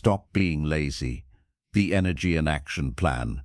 Stop Being Lazy, The Energy and Action Plan.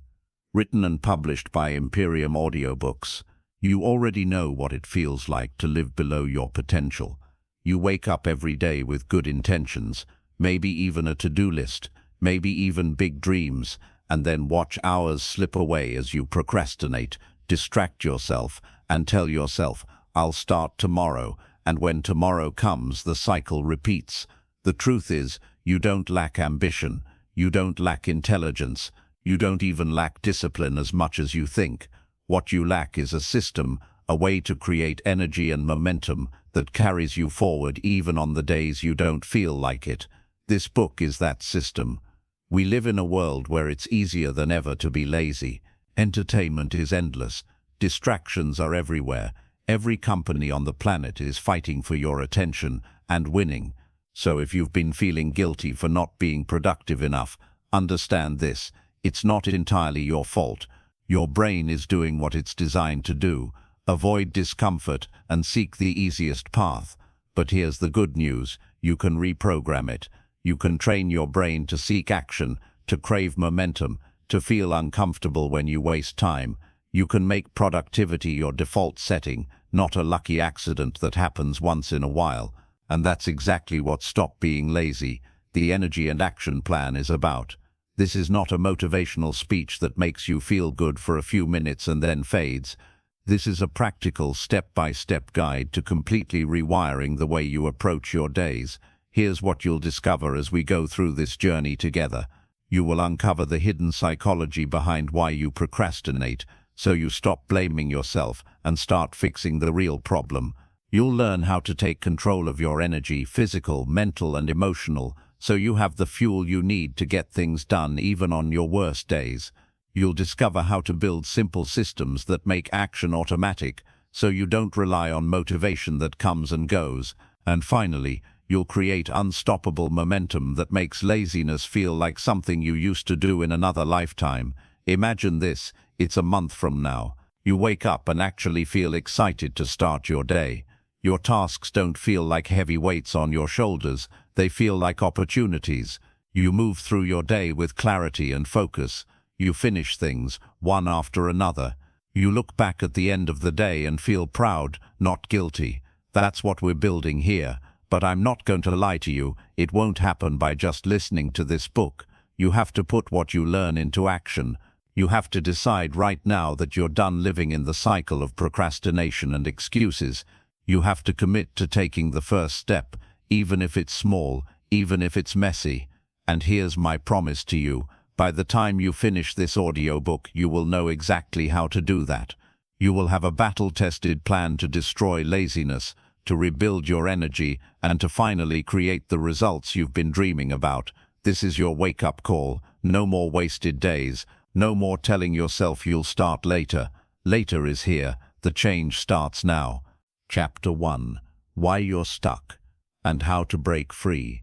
Written and published by Imperium Audiobooks. You already know what it feels like to live below your potential. You wake up every day with good intentions, maybe even a to-do list, maybe even big dreams, and then watch hours slip away as you procrastinate, distract yourself, and tell yourself, "I'll start tomorrow," and when tomorrow comes, the cycle repeats. The truth is, you don't lack ambition, you don't lack intelligence, you don't even lack discipline as much as you think. What you lack is a system, a way to create energy and momentum that carries you forward even on the days you don't feel like it. This book is that system. We live in a world where it's easier than ever to be lazy. Entertainment is endless. Distractions are everywhere. Every company on the planet is fighting for your attention and winning. So if you've been feeling guilty for not being productive enough, understand this. It's not entirely your fault. Your brain is doing what it's designed to do. Avoid discomfort and seek the easiest path. But here's the good news. You can reprogram it. You can train your brain to seek action, to crave momentum, to feel uncomfortable when you waste time. You can make productivity your default setting, not a lucky accident that happens once in a while. And that's exactly what Stop Being Lazy, The Energy and Action Plan is about. This is not a motivational speech that makes you feel good for a few minutes and then fades. This is a practical step-by-step guide to completely rewiring the way you approach your days. Here's what you'll discover as we go through this journey together. You will uncover the hidden psychology behind why you procrastinate, so you stop blaming yourself and start fixing the real problem. You'll learn how to take control of your energy, physical, mental, and emotional, so you have the fuel you need to get things done even on your worst days. You'll discover how to build simple systems that make action automatic, so you don't rely on motivation that comes and goes. And finally, you'll create unstoppable momentum that makes laziness feel like something you used to do in another lifetime. Imagine this, it's a month from now. You wake up and actually feel excited to start your day. Your tasks don't feel like heavy weights on your shoulders, they feel like opportunities. You move through your day with clarity and focus. You finish things, one after another. You look back at the end of the day and feel proud, not guilty. That's what we're building here. But I'm not going to lie to you, it won't happen by just listening to this book. You have to put what you learn into action. You have to decide right now that you're done living in the cycle of procrastination and excuses. You have to commit to taking the first step, even if it's small, even if it's messy. And here's my promise to you. By the time you finish this audiobook, you will know exactly how to do that. You will have a battle-tested plan to destroy laziness, to rebuild your energy, and to finally create the results you've been dreaming about. This is your wake-up call. No more wasted days. No more telling yourself you'll start later. Later is here. The change starts now. Chapter 1. Why You're Stuck and How to Break Free.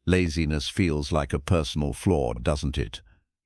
Laziness feels like a personal flaw, doesn't it?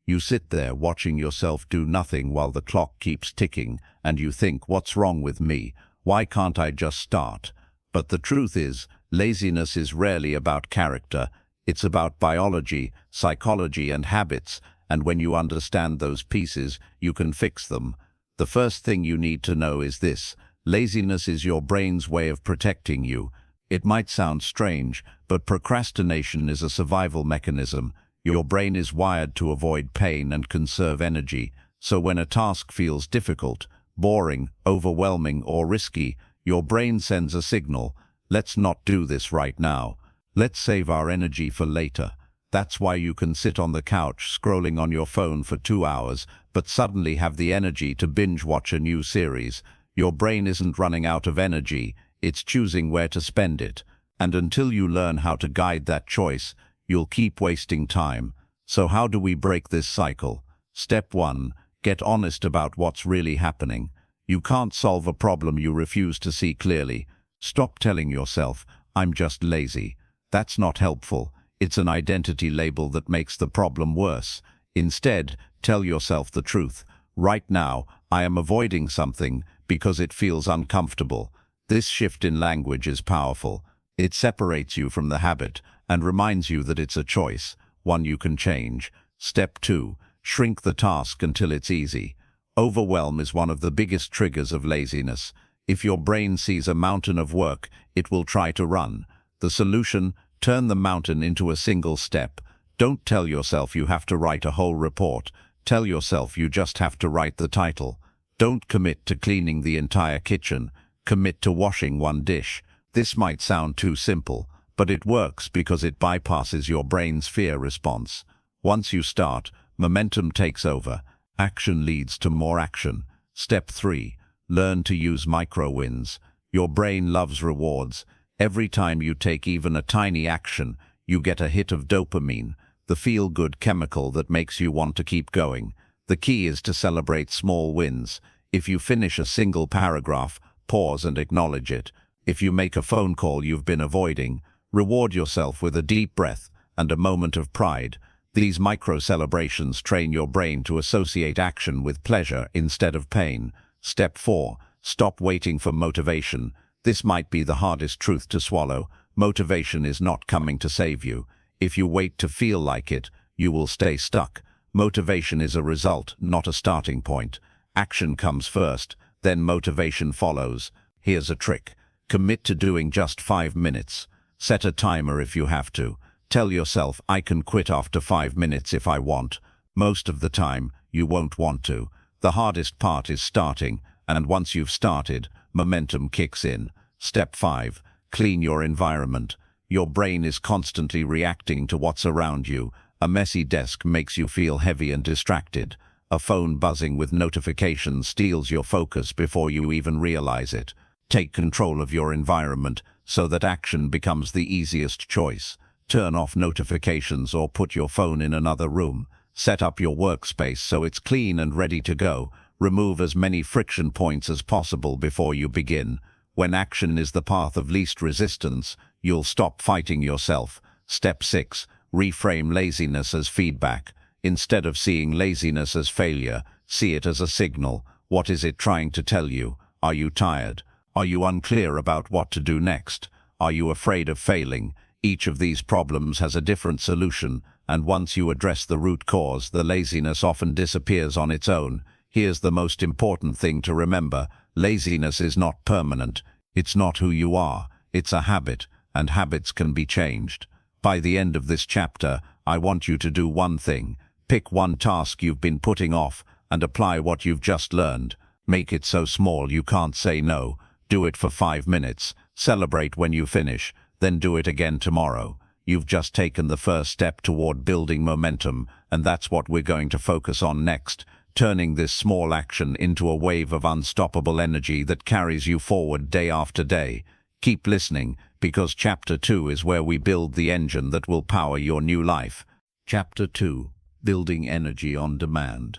You sit there watching yourself do nothing while the clock keeps ticking, and you think, what's wrong with me? Why can't I just start? But the truth is, laziness is rarely about character. It's about biology, psychology, and habits, and when you understand those pieces, you can fix them. The first thing you need to know is this. Laziness is your brain's way of protecting you. It might sound strange, but procrastination is a survival mechanism. Your brain is wired to avoid pain and conserve energy, so when a task feels difficult, boring, overwhelming, or risky, your brain sends a signal. Let's not do this right now. Let's save our energy for later. That's why you can sit on the couch scrolling on your phone for 2 hours, but suddenly have the energy to binge watch a new series. Your brain isn't running out of energy, it's choosing where to spend it. And until you learn how to guide that choice, you'll keep wasting time. So how do we break this cycle? Step 1. Get honest about what's really happening. You can't solve a problem you refuse to see clearly. Stop telling yourself, "I'm just lazy." That's not helpful. It's an identity label that makes the problem worse. Instead, tell yourself the truth. Right now, I am avoiding something because it feels uncomfortable. This shift in language is powerful. It separates you from the habit and reminds you that it's a choice. one you can change. Step 2. Shrink the task until it's easy. Overwhelm is one of the biggest triggers of laziness. If your brain sees a mountain of work, it will try to run. The solution: turn the mountain into a single step. Don't tell yourself you have to write a whole report. Tell yourself you just have to write the title. Don't commit to cleaning the entire kitchen. Commit to washing one dish. This might sound too simple, but it works because it bypasses your brain's fear response. Once you start, momentum takes over. Action leads to more action. Step 3. Learn to use micro-wins. Your brain loves rewards. Every time you take even a tiny action, you get a hit of dopamine, the feel-good chemical that makes you want to keep going. The key is to celebrate small wins. If you finish a single paragraph, pause and acknowledge it. If you make a phone call you've been avoiding, reward yourself with a deep breath and a moment of pride. These micro-celebrations train your brain to associate action with pleasure instead of pain. Step 4. Stop waiting for motivation. This might be the hardest truth to swallow. Motivation is not coming to save you. If you wait to feel like it, you will stay stuck. Motivation is a result, not a starting point. Action comes first, then motivation follows. Here's a trick. Commit to doing just 5 minutes. Set a timer if you have to. Tell yourself, I can quit after 5 minutes if I want. Most of the time, you won't want to. The hardest part is starting, and once you've started, momentum kicks in. Step 5. Clean your environment. Your brain is constantly reacting to what's around you. A messy desk makes you feel heavy and distracted. A phone buzzing with notifications steals your focus before you even realize it. Take control of your environment so that action becomes the easiest choice. Turn off notifications or put your phone in another room. Set up your workspace so it's clean and ready to go. Remove as many friction points as possible before you begin. When action is the path of least resistance, you'll stop fighting yourself. Step 6. Reframe laziness as feedback. Instead of seeing laziness as failure, see it as a signal. What is it trying to tell you? Are you tired? Are you unclear about what to do next? Are you afraid of failing? Each of these problems has a different solution, and once you address the root cause, the laziness often disappears on its own. Here's the most important thing to remember. Laziness is not permanent. It's not who you are. It's a habit, and habits can be changed. By the end of this chapter, I want you to do one thing. Pick one task you've been putting off and apply what you've just learned. Make it so small you can't say no. Do it for 5 minutes. Celebrate when you finish. Then do it again tomorrow. You've just taken the first step toward building momentum, and that's what we're going to focus on next. Turning this small action into a wave of unstoppable energy that carries you forward day after day. Keep listening, because Chapter 2 is where we build the engine that will power your new life. Chapter 2. Building Energy on Demand.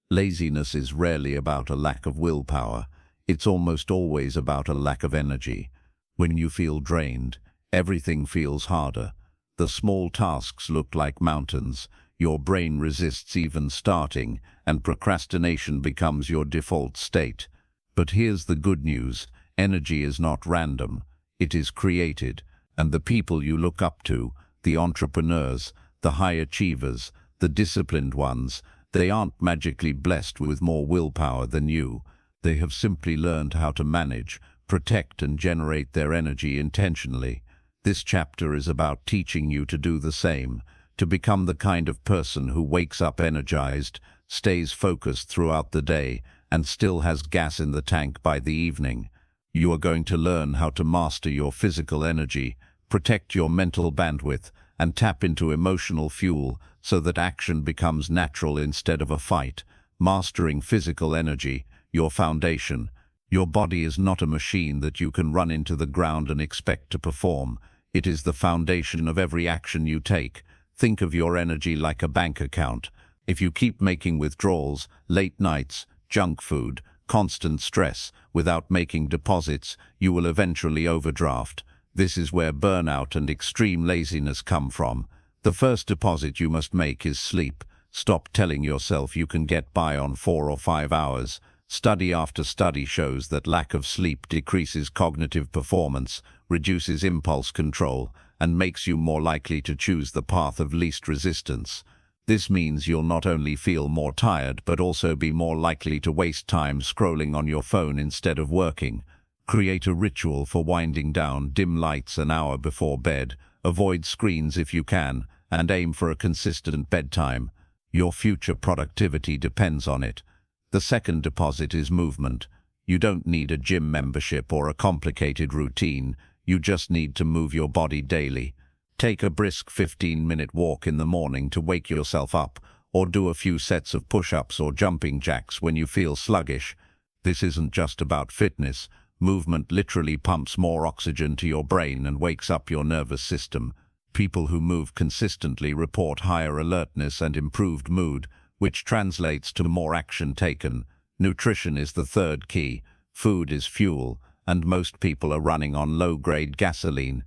Laziness is rarely about a lack of willpower. It's almost always about a lack of energy. When you feel drained, everything feels harder. The small tasks look like mountains. Your brain resists even starting, and procrastination becomes your default state. But here's the good news. Energy is not random. It is created, and the people you look up to, the entrepreneurs, the high achievers, the disciplined ones, they aren't magically blessed with more willpower than you. They have simply learned how to manage, protect, and generate their energy intentionally. This chapter is about teaching you to do the same, to become the kind of person who wakes up energized, stays focused throughout the day, and still has gas in the tank by the evening. You are going to learn how to master your physical energy, protect your mental bandwidth, and tap into emotional fuel so that action becomes natural instead of a fight. Mastering physical energy, your foundation. Your body is not a machine that you can run into the ground and expect to perform. It is the foundation of every action you take. Think of your energy like a bank account. If you keep making withdrawals, late nights, junk food, constant stress, without making deposits, you will eventually overdraft. This is where burnout and extreme laziness come from. The first deposit you must make is sleep. Stop telling yourself you can get by on 4 or 5 hours. Study after study shows that lack of sleep decreases cognitive performance, reduces impulse control, and makes you more likely to choose the path of least resistance. This means you'll not only feel more tired, but also be more likely to waste time scrolling on your phone instead of working. Create a ritual for winding down, dim lights an hour before bed, avoid screens if you can, and aim for a consistent bedtime. Your future productivity depends on it. The second deposit is movement. You don't need a gym membership or a complicated routine. You just need to move your body daily. Take a brisk 15-minute walk in the morning to wake yourself up, or do a few sets of push-ups or jumping jacks when you feel sluggish. This isn't just about fitness. Movement literally pumps more oxygen to your brain and wakes up your nervous system. People who move consistently report higher alertness and improved mood, which translates to more action taken. Nutrition is the third key. Food is fuel, and most people are running on low-grade gasoline.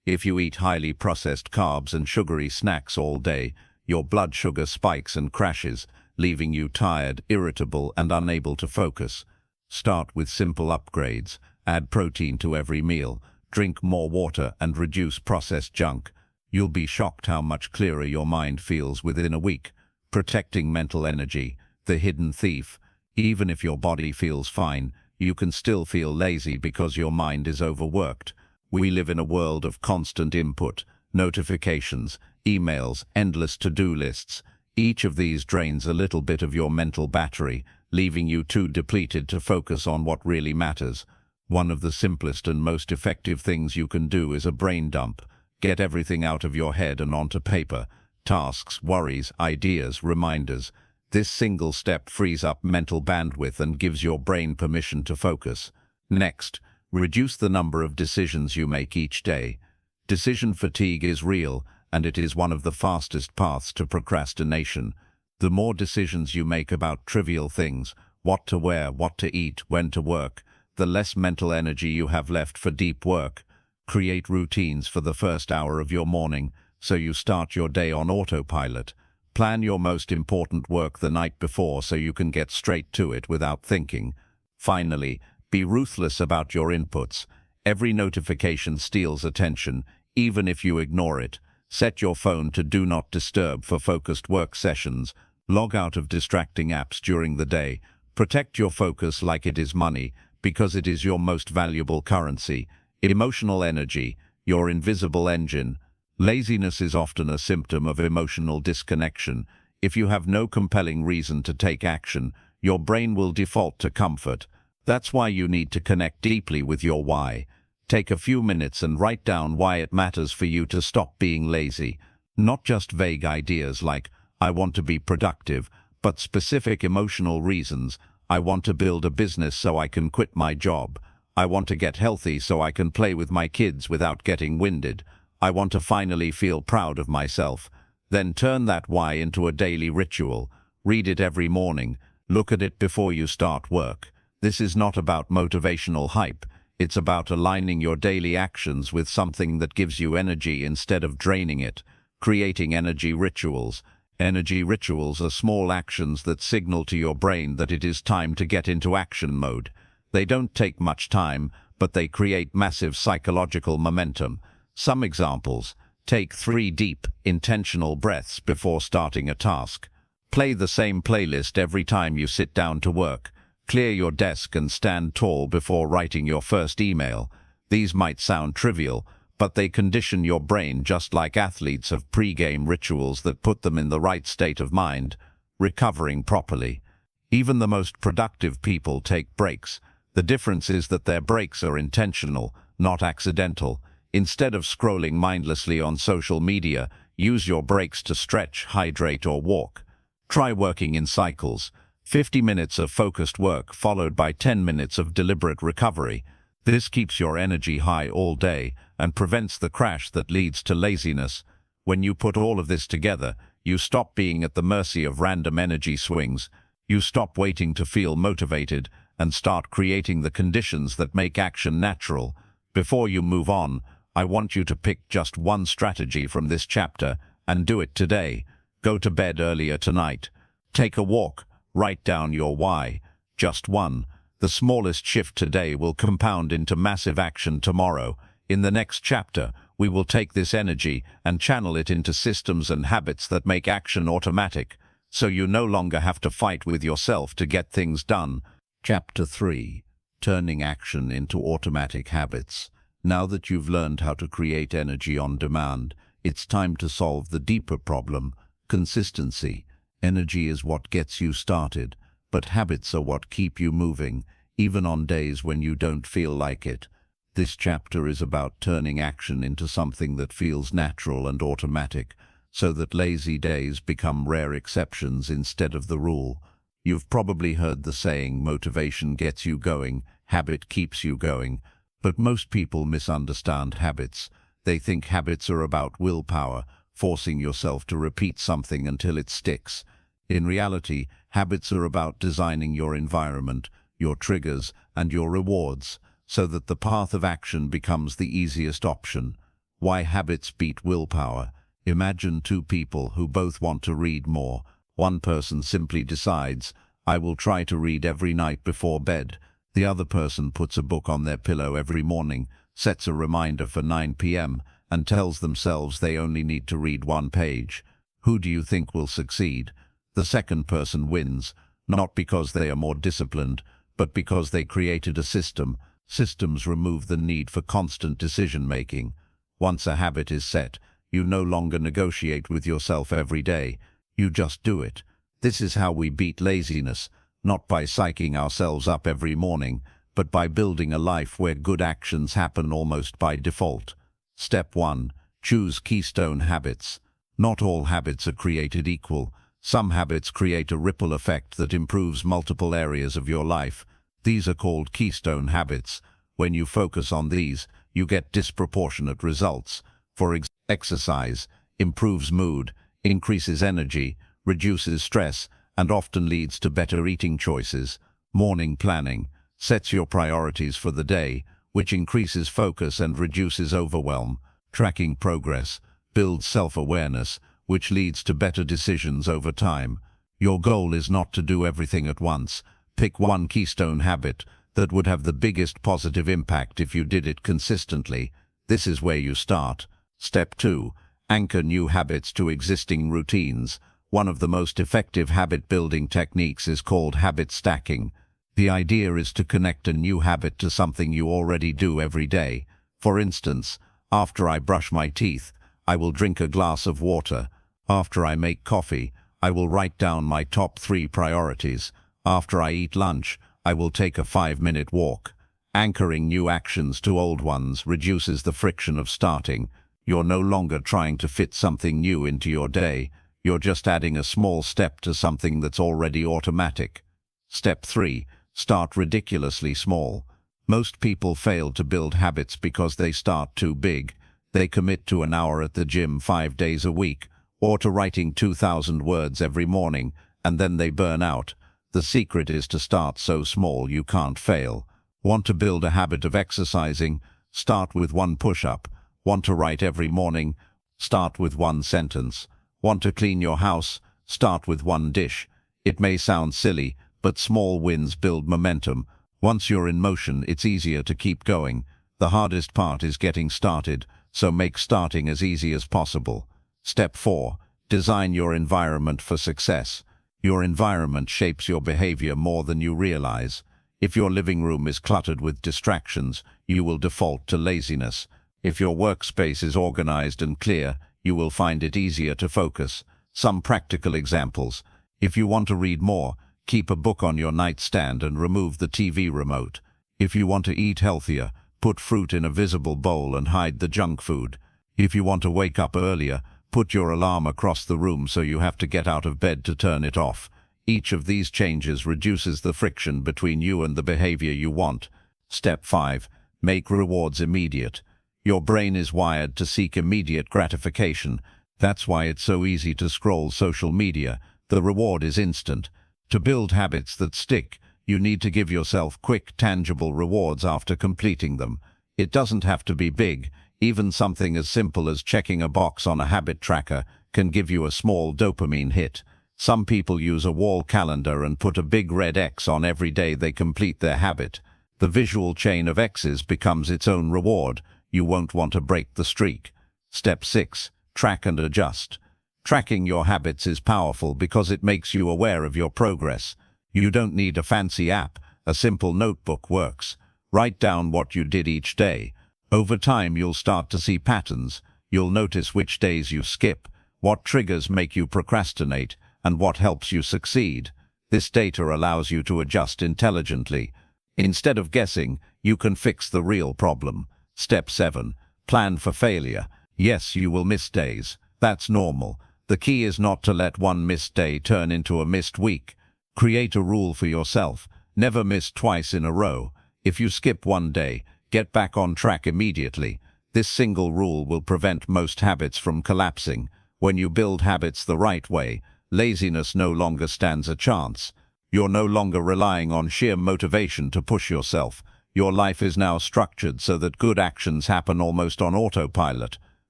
If you eat highly processed carbs and sugary snacks all day, your blood sugar spikes and crashes, leaving you tired, irritable, and unable to focus. Start with simple upgrades. Add protein to every meal, drink more water, and reduce processed junk. You'll be shocked how much clearer your mind feels within a week. Protecting mental energy, the hidden thief. Even if your body feels fine, you can still feel lazy because your mind is overworked. We live in a world of constant input, notifications, emails, endless to-do lists. Each of these drains a little bit of your mental battery, leaving you too depleted to focus on what really matters. One of the simplest and most effective things you can do is a brain dump. Get everything out of your head and onto paper. Tasks, worries, ideas, reminders. This single step frees up mental bandwidth and gives your brain permission to focus. Next, reduce the number of decisions you make each day. Decision fatigue is real, and it is one of the fastest paths to procrastination. The more decisions you make about trivial things, what to wear, what to eat, when to work, the less mental energy you have left for deep work. Create routines for the first hour of your morning, so you start your day on autopilot. Plan your most important work the night before so you can get straight to it without thinking. Finally, be ruthless about your inputs. Every notification steals attention, even if you ignore it. Set your phone to Do Not Disturb for focused work sessions. Log out of distracting apps during the day. Protect your focus like it is money, because it is your most valuable currency. Emotional energy, your invisible engine. Laziness is often a symptom of emotional disconnection. If you have no compelling reason to take action, your brain will default to comfort. That's why you need to connect deeply with your why. Take a few minutes and write down why it matters for you to stop being lazy. Not just vague ideas like, I want to be productive, but specific emotional reasons. I want to build a business so I can quit my job. I want to get healthy so I can play with my kids without getting winded. I want to finally feel proud of myself. Then turn that why into a daily ritual. Read it every morning. Look at it before you start work. This is not about motivational hype. It's about aligning your daily actions with something that gives you energy instead of draining it. Creating energy rituals. Energy rituals are small actions that signal to your brain that it is time to get into action mode. They don't take much time, but they create massive psychological momentum. Some examples: take 3 deep, intentional breaths before starting a task. Play the same playlist every time you sit down to work. Clear your desk and stand tall before writing your first email. These might sound trivial, but they condition your brain just like athletes have pre-game rituals that put them in the right state of mind. Recovering properly. Even the most productive people take breaks. The difference is that their breaks are intentional, not accidental. Instead of scrolling mindlessly on social media, use your breaks to stretch, hydrate, or walk. Try working in cycles. 50 minutes of focused work followed by 10 minutes of deliberate recovery. This keeps your energy high all day and prevents the crash that leads to laziness. When you put all of this together, you stop being at the mercy of random energy swings. You stop waiting to feel motivated and start creating the conditions that make action natural. Before you move on, I want you to pick just one strategy from this chapter and do it today. Go to bed earlier tonight. Take a walk. Write down your why. Just one. The smallest shift today will compound into massive action tomorrow. In the next chapter, We will take this energy and channel it into systems and habits that make action automatic, so you no longer have to fight with yourself to get things done. Chapter 3. Turning action into automatic habits. Now that you've learned how to create energy on demand, it's time to solve the deeper problem: consistency. Energy is what gets you started, but habits are what keep you moving, even on days when you don't feel like it. This chapter is about turning action into something that feels natural and automatic, so that lazy days become rare exceptions instead of the rule. You've probably heard the saying, motivation gets you going, habit keeps you going. But most people misunderstand habits. They think habits are about willpower, forcing yourself to repeat something until it sticks. In reality, habits are about designing your environment, your triggers, and your rewards, so that the path of action becomes the easiest option. Why habits beat willpower? Imagine two people who both want to read more. One person simply decides, "I will try to read every night before bed." The other person puts a book on their pillow every morning, sets a reminder for 9 p.m., and tells themselves they only need to read one page. Who do you think will succeed? The second person wins, not because they are more disciplined, but because they created a system. Systems remove the need for constant decision-making. Once a habit is set, you no longer negotiate with yourself every day. You just do it. This is how we beat laziness, not by psyching ourselves up every morning, but by building a life where good actions happen almost by default. Step 1. Choose keystone habits. Not all habits are created equal. Some habits create a ripple effect that improves multiple areas of your life. These are called keystone habits. When you focus on these, you get disproportionate results. For exercise improves mood, increases energy, reduces stress, and often leads to better eating choices. Morning planning sets your priorities for the day, which increases focus and reduces overwhelm. Tracking progress builds self-awareness, which leads to better decisions over time. Your goal is not to do everything at once. Pick one keystone habit that would have the biggest positive impact if you did it consistently. This is where you start. Step 2. Anchor new habits to existing routines. One of the most effective habit-building techniques is called habit stacking. The idea is to connect a new habit to something you already do every day. For instance, after I brush my teeth, I will drink a glass of water. After I make coffee, I will write down my top 3 priorities. After I eat lunch, I will take a 5-minute walk. Anchoring new actions to old ones reduces the friction of starting. You're no longer trying to fit something new into your day. You're just adding a small step to something that's already automatic. Step 3. Start ridiculously small. Most people fail to build habits because they start too big. They commit to an hour at the gym 5 days a week, or to writing 2,000 words every morning, and then they burn out. The secret is to start so small you can't fail. Want to build a habit of exercising? Start with 1 push-up. Want to write every morning? Start with 1 sentence. Want to clean your house? Start with 1 dish. It may sound silly, but small wins build momentum. Once you're in motion, it's easier to keep going. The hardest part is getting started, so make starting as easy as possible. Step 4. Design your environment for success. Your environment shapes your behavior more than you realize. If your living room is cluttered with distractions, you will default to laziness. If your workspace is organized and clear, you will find it easier to focus. Some practical examples. If you want to read more, keep a book on your nightstand and remove the TV remote. If you want to eat healthier, put fruit in a visible bowl and hide the junk food. If you want to wake up earlier, put your alarm across the room so you have to get out of bed to turn it off. Each of these changes reduces the friction between you and the behavior you want. Step 5. Make rewards immediate. Your brain is wired to seek immediate gratification. That's why it's so easy to scroll social media. The reward is instant. To build habits that stick, you need to give yourself quick, tangible rewards after completing them. It doesn't have to be big. Even something as simple as checking a box on a habit tracker can give you a small dopamine hit. Some people use a wall calendar and put a big red X on every day they complete their habit. The visual chain of X's becomes its own reward. you won't want to break the streak. Step 6. Track and adjust. Tracking your habits is powerful because it makes you aware of your progress. You don't need a fancy app. A simple notebook works. Write down what you did each day. Over time, you'll start to see patterns. You'll notice which days you skip, what triggers make you procrastinate, and what helps you succeed. This data allows you to adjust intelligently. Instead of guessing, you can fix the real problem. Step 7. Plan for failure. Yes, you will miss days. That's normal. The key is not to let one missed day turn into a missed week. Create a rule for yourself. Never miss twice in a row. If you skip one day, get back on track immediately. This single rule will prevent most habits from collapsing. When you build habits the right way, laziness no longer stands a chance. You're no longer relying on sheer motivation to push yourself. Your life is now structured so that good actions happen almost on autopilot.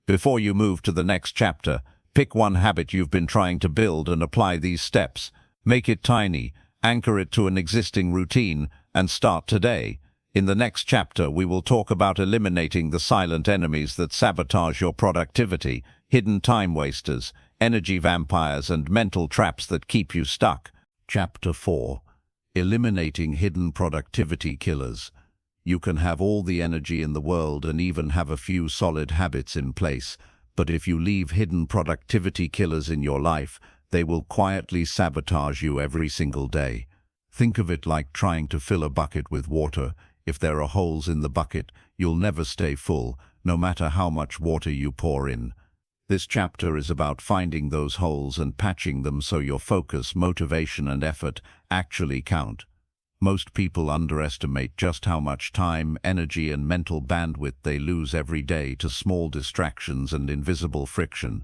Before you move to the next chapter, pick one habit you've been trying to build and apply these steps. Make it tiny, anchor it to an existing routine, and start today. In the next chapter, we will talk about eliminating the silent enemies that sabotage your productivity, hidden time wasters, energy vampires, and mental traps that keep you stuck. Chapter 4. Eliminating hidden productivity killers. You can have all the energy in the world and even have a few solid habits in place, but if you leave hidden productivity killers in your life, they will quietly sabotage you every single day. Think of it like trying to fill a bucket with water. If there are holes in the bucket, you'll never stay full, no matter how much water you pour in. This chapter is about finding those holes and patching them so your focus, motivation, and effort actually count. Most people underestimate just how much time, energy, and mental bandwidth they lose every day to small distractions and invisible friction.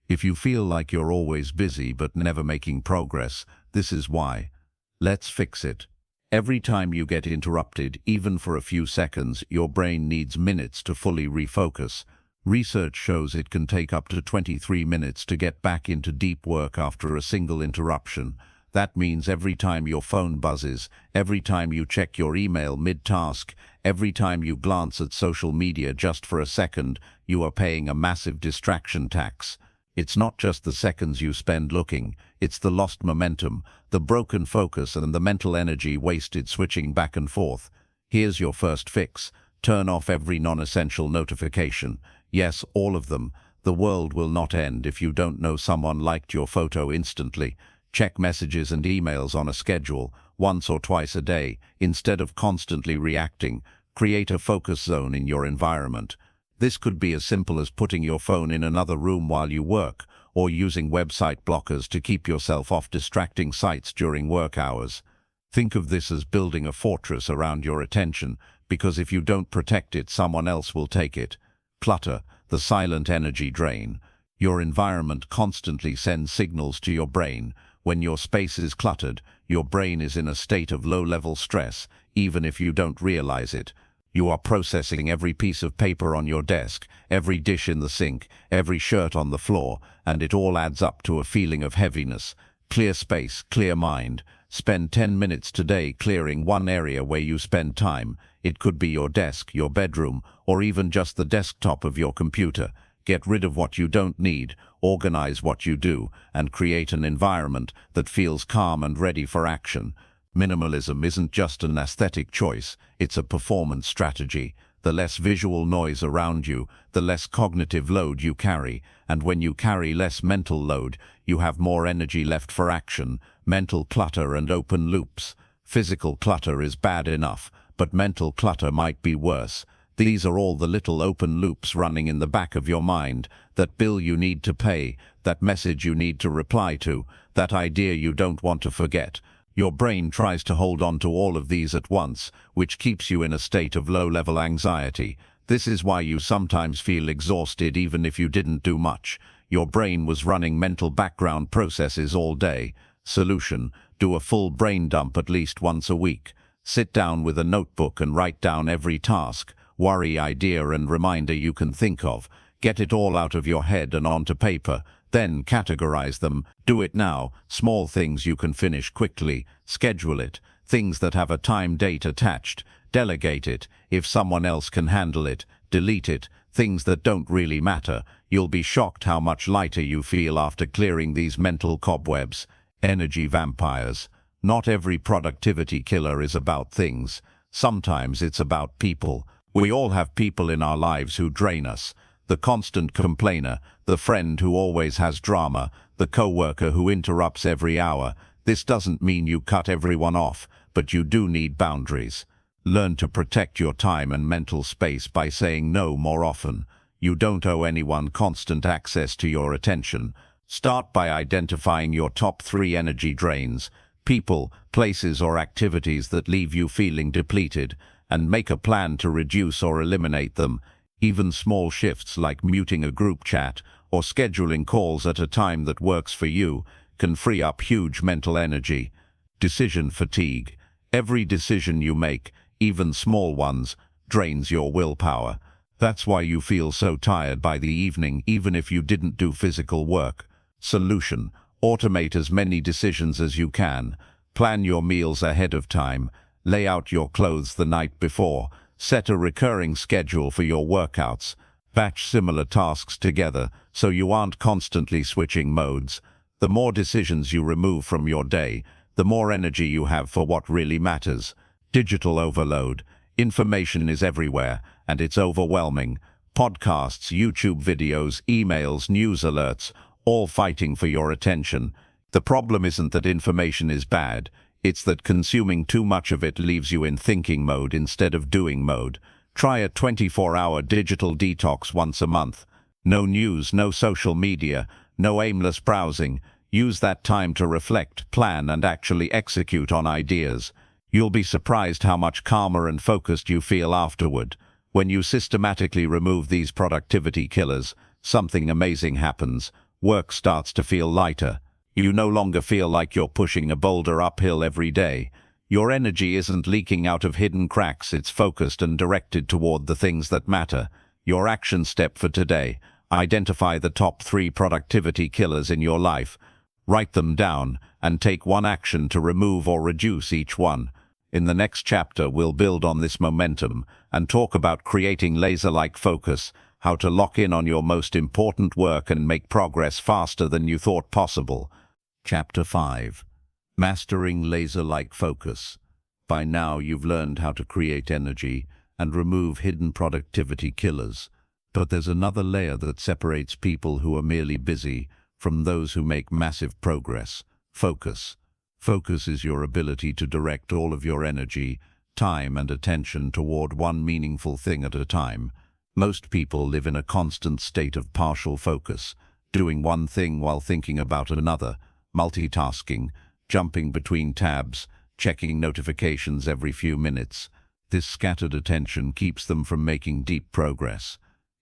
If you feel like you're always busy but never making progress, this is why. Let's fix it. Every time you get interrupted, even for a few seconds, your brain needs minutes to fully refocus. Research shows it can take up to 23 minutes to get back into deep work after a single interruption. That means every time your phone buzzes, every time you check your email mid-task, every time you glance at social media just for a second, you are paying a massive distraction tax. It's not just the seconds you spend looking, it's the lost momentum, the broken focus, and the mental energy wasted switching back and forth. Here's your first fix. Turn off every non-essential notification. Yes, all of them. The world will not end if you don't know someone liked your photo instantly. Check messages and emails on a schedule, once or twice a day, instead of constantly reacting. Create a focus zone in your environment. This could be as simple as putting your phone in another room while you work, or using website blockers to keep yourself off distracting sites during work hours. Think of this as building a fortress around your attention, because if you don't protect it, someone else will take it. Clutter, the silent energy drain. Your environment constantly sends signals to your brain. When your space is cluttered, your brain is in a state of low-level stress, even if you don't realize it. You are processing every piece of paper on your desk, every dish in the sink, every shirt on the floor, and it all adds up to a feeling of heaviness. Clear space, clear mind. Spend 10 minutes today clearing one area where you spend time. It could be your desk, your bedroom, or even just the desktop of your computer. Get rid of what you don't need, organize what you do, and create an environment that feels calm and ready for action. Minimalism isn't just an aesthetic choice, it's a performance strategy. The less visual noise around you, the less cognitive load you carry, and when you carry less mental load, you have more energy left for action. Mental clutter and open loops. Physical clutter is bad enough, but mental clutter might be worse. These are all the little open loops running in the back of your mind. That bill you need to pay, that message you need to reply to, that idea you don't want to forget. Your brain tries to hold on to all of these at once, which keeps you in a state of low-level anxiety. This is why you sometimes feel exhausted even if you didn't do much. Your brain was running mental background processes all day. Solution: do a full brain dump at least once a week. Sit down with a notebook and write down every task, worry, idea, and reminder you can think of. Get it all out of your head and onto paper. Then categorize them. Do it now. Small things you can finish quickly. Schedule it. Things that have a time date attached. Delegate it. If someone else can handle it, delete it, things that don't really matter. You'll be shocked how much lighter you feel after clearing these mental cobwebs. Energy vampires. Not every productivity killer is about things. Sometimes it's about people. We all have people in our lives who drain us. The constant complainer, the friend who always has drama, the coworker who interrupts every hour. This doesn't mean you cut everyone off, but you do need boundaries. Learn to protect your time and mental space by saying no more often. You don't owe anyone constant access to your attention. Start by identifying your top 3 energy drains, people, places or activities that leave you feeling depleted, and make a plan to reduce or eliminate them. Even small shifts like muting a group chat or scheduling calls at a time that works for you can free up huge mental energy. Decision fatigue. Every decision you make, even small ones, drains your willpower. That's why you feel so tired by the evening, even if you didn't do physical work. Solution: automate as many decisions as you can. Plan your meals ahead of time. Lay out your clothes the night before. Set a recurring schedule for your workouts. Batch similar tasks together so you aren't constantly switching modes. The more decisions you remove from your day, the more energy you have for what really matters. Digital overload. Information is everywhere, and it's overwhelming. Podcasts, YouTube videos, emails, news alerts, all fighting for your attention. The problem isn't that information is bad, it's that consuming too much of it leaves you in thinking mode instead of doing mode. Try a 24-hour digital detox once a month. No news, no social media, no aimless browsing. Use that time to reflect, plan, and actually execute on ideas. You'll be surprised how much calmer and focused you feel afterward. When you systematically remove these productivity killers, something amazing happens. Work starts to feel lighter. You no longer feel like you're pushing a boulder uphill every day. Your energy isn't leaking out of hidden cracks, it's focused and directed toward the things that matter. Your action step for today: identify the top 3 productivity killers in your life. Write them down and take one action to remove or reduce each one. In the next chapter, we'll build on this momentum and talk about creating laser-like focus, how to lock in on your most important work and make progress faster than you thought possible. Chapter 5. Mastering Laser-Like Focus. By now, you've learned how to create energy and remove hidden productivity killers. But there's another layer that separates people who are merely busy from those who make massive progress: focus. Focus is your ability to direct all of your energy, time, and attention toward one meaningful thing at a time. Most people live in a constant state of partial focus, doing one thing while thinking about another, multitasking, jumping between tabs, checking notifications every few minutes. This scattered attention keeps them from making deep progress.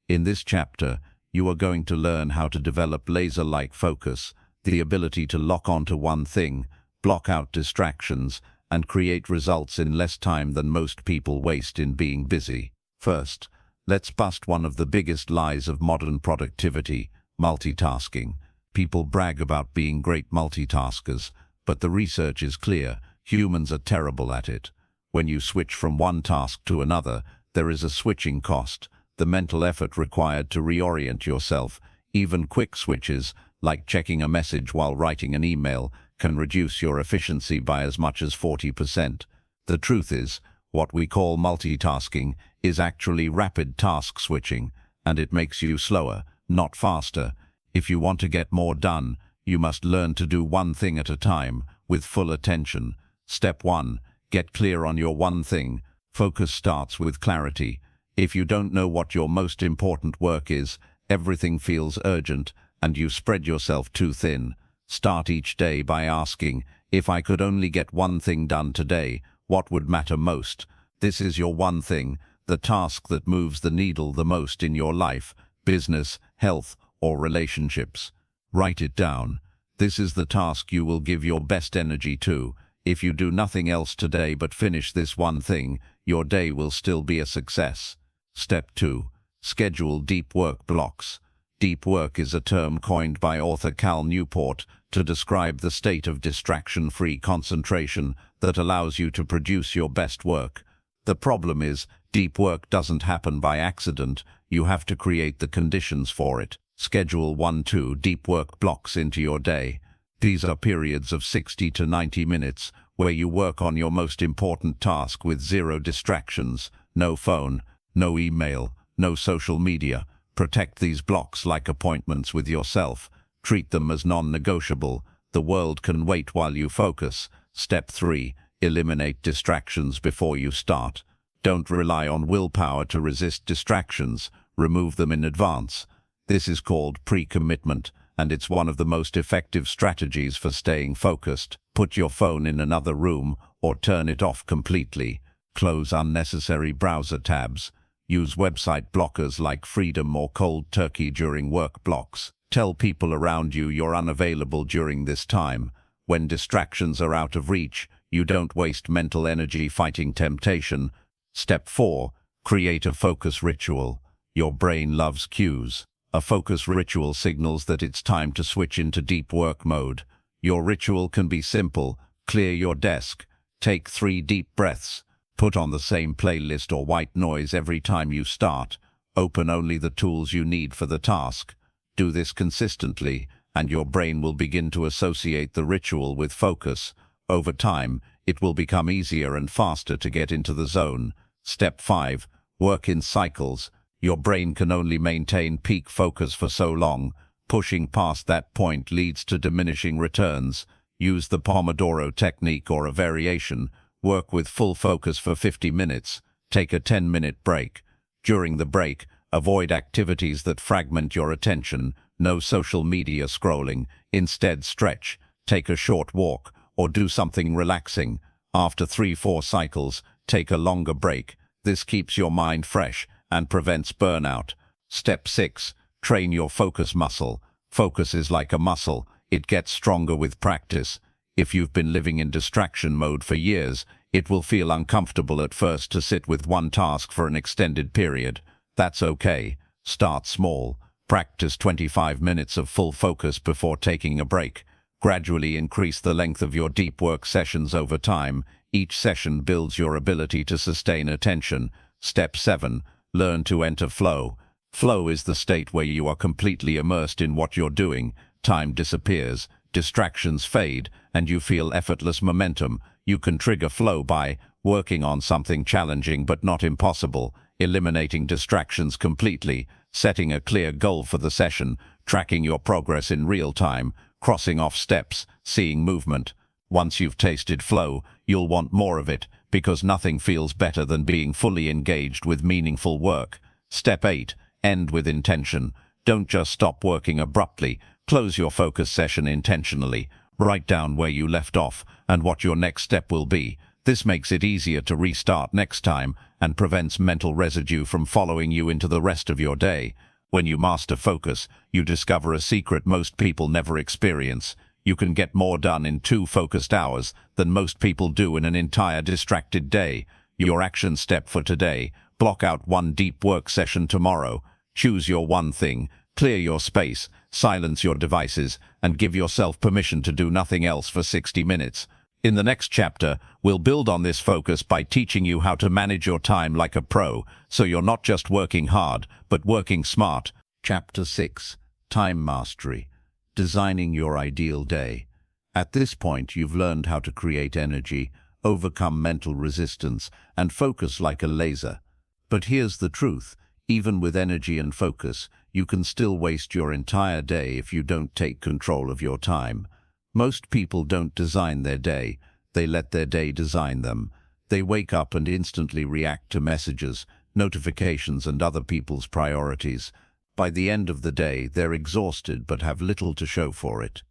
In this chapter, you are going to learn how to develop laser-like focus, the ability to lock onto one thing, block out distractions, and create results in less time than most people waste in being busy. First, let's bust one of the biggest lies of modern productivity: multitasking. People brag about being great multitaskers, but the research is clear: humans are terrible at it. When you switch from one task to another, there is a switching cost, the mental effort required to reorient yourself. Even quick switches, like checking a message while writing an email, can reduce your efficiency by as much as 40%. The truth is, what we call multitasking is actually rapid task switching, and it makes you slower, not faster. If you want to get more done, you must learn to do one thing at a time, with full attention. Step 1. Get clear on your one thing. Focus starts with clarity. If you don't know what your most important work is, everything feels urgent, and you spread yourself too thin. Start each day by asking, if I could only get one thing done today, what would matter most? This is your one thing, the task that moves the needle the most in your life, business, health, or relationships. Write it down. This is the task you will give your best energy to. If you do nothing else today but finish this one thing, your day will still be a success. Step 2. Schedule deep work blocks. Deep work is a term coined by author Cal Newport to describe the state of distraction-free concentration that allows you to produce your best work. The problem is, deep work doesn't happen by accident. You have to create the conditions for it. Schedule 1-2 deep work blocks into your day. These are periods of 60 to 90 minutes where you work on your most important task with zero distractions, no phone, no email, no social media. Protect these blocks like appointments with yourself. Treat them as non-negotiable. The world can wait while you focus. Step 3. Eliminate distractions before you start. Don't rely on willpower to resist distractions. Remove them in advance. This is called pre-commitment, and it's one of the most effective strategies for staying focused. Put your phone in another room or turn it off completely. Close unnecessary browser tabs. Use website blockers like Freedom or Cold Turkey during work blocks. Tell people around you you're unavailable during this time. When distractions are out of reach, you don't waste mental energy fighting temptation. Step 4. Create a focus ritual. Your brain loves cues. A focus ritual signals that it's time to switch into deep work mode. Your ritual can be simple. Clear your desk. Take 3 deep breaths. Put on the same playlist or white noise every time you start. Open only the tools you need for the task. Do this consistently, and your brain will begin to associate the ritual with focus. Over time, it will become easier and faster to get into the zone. Step 5. Work in cycles. Your brain can only maintain peak focus for so long. Pushing past that point leads to diminishing returns. Use the Pomodoro technique or a variation. Work with full focus for 50 minutes. Take a 10-minute break. During the break, avoid activities that fragment your attention. No social media scrolling. Instead, stretch. Take a short walk or do something relaxing. After 3-4 cycles, take a longer break. This keeps your mind fresh and prevents burnout. Step 6. Train your focus muscle. Focus is like a muscle. It gets stronger with practice. If you've been living in distraction mode for years, it will feel uncomfortable at first to sit with one task for an extended period. That's okay. Start small. Practice 25 minutes of full focus before taking a break. Gradually increase the length of your deep work sessions over time. Each session builds your ability to sustain attention. Step 7. Learn to enter flow. Flow is the state where you are completely immersed in what you're doing. Time disappears, distractions fade, and you feel effortless momentum. You can trigger flow by working on something challenging but not impossible, eliminating distractions completely, setting a clear goal for the session, tracking your progress in real time, crossing off steps, seeing movement. Once you've tasted flow, you'll want more of it, because nothing feels better than being fully engaged with meaningful work. Step 8. End with intention. Don't just stop working abruptly. Close your focus session intentionally. Write down where you left off and what your next step will be. This makes it easier to restart next time and prevents mental residue from following you into the rest of your day. When you master focus, you discover a secret most people never experience. You can get more done in 2 focused hours than most people do in an entire distracted day. Your action step for today: block out 1 deep work session tomorrow. Choose your one thing, clear your space, silence your devices, and give yourself permission to do nothing else for 60 minutes. In the next chapter, we'll build on this focus by teaching you how to manage your time like a pro, so you're not just working hard, but working smart. Chapter 6. Time Mastery. Designing your ideal day. At this point, you've learned how to create energy, overcome mental resistance, and focus like a laser. But here's the truth. Even with energy and focus, you can still waste your entire day if you don't take control of your time. Most people don't design their day, they let their day design them. They wake up and instantly react to messages, notifications, and other people's priorities. By the end of the day, they're exhausted but have little to show for it.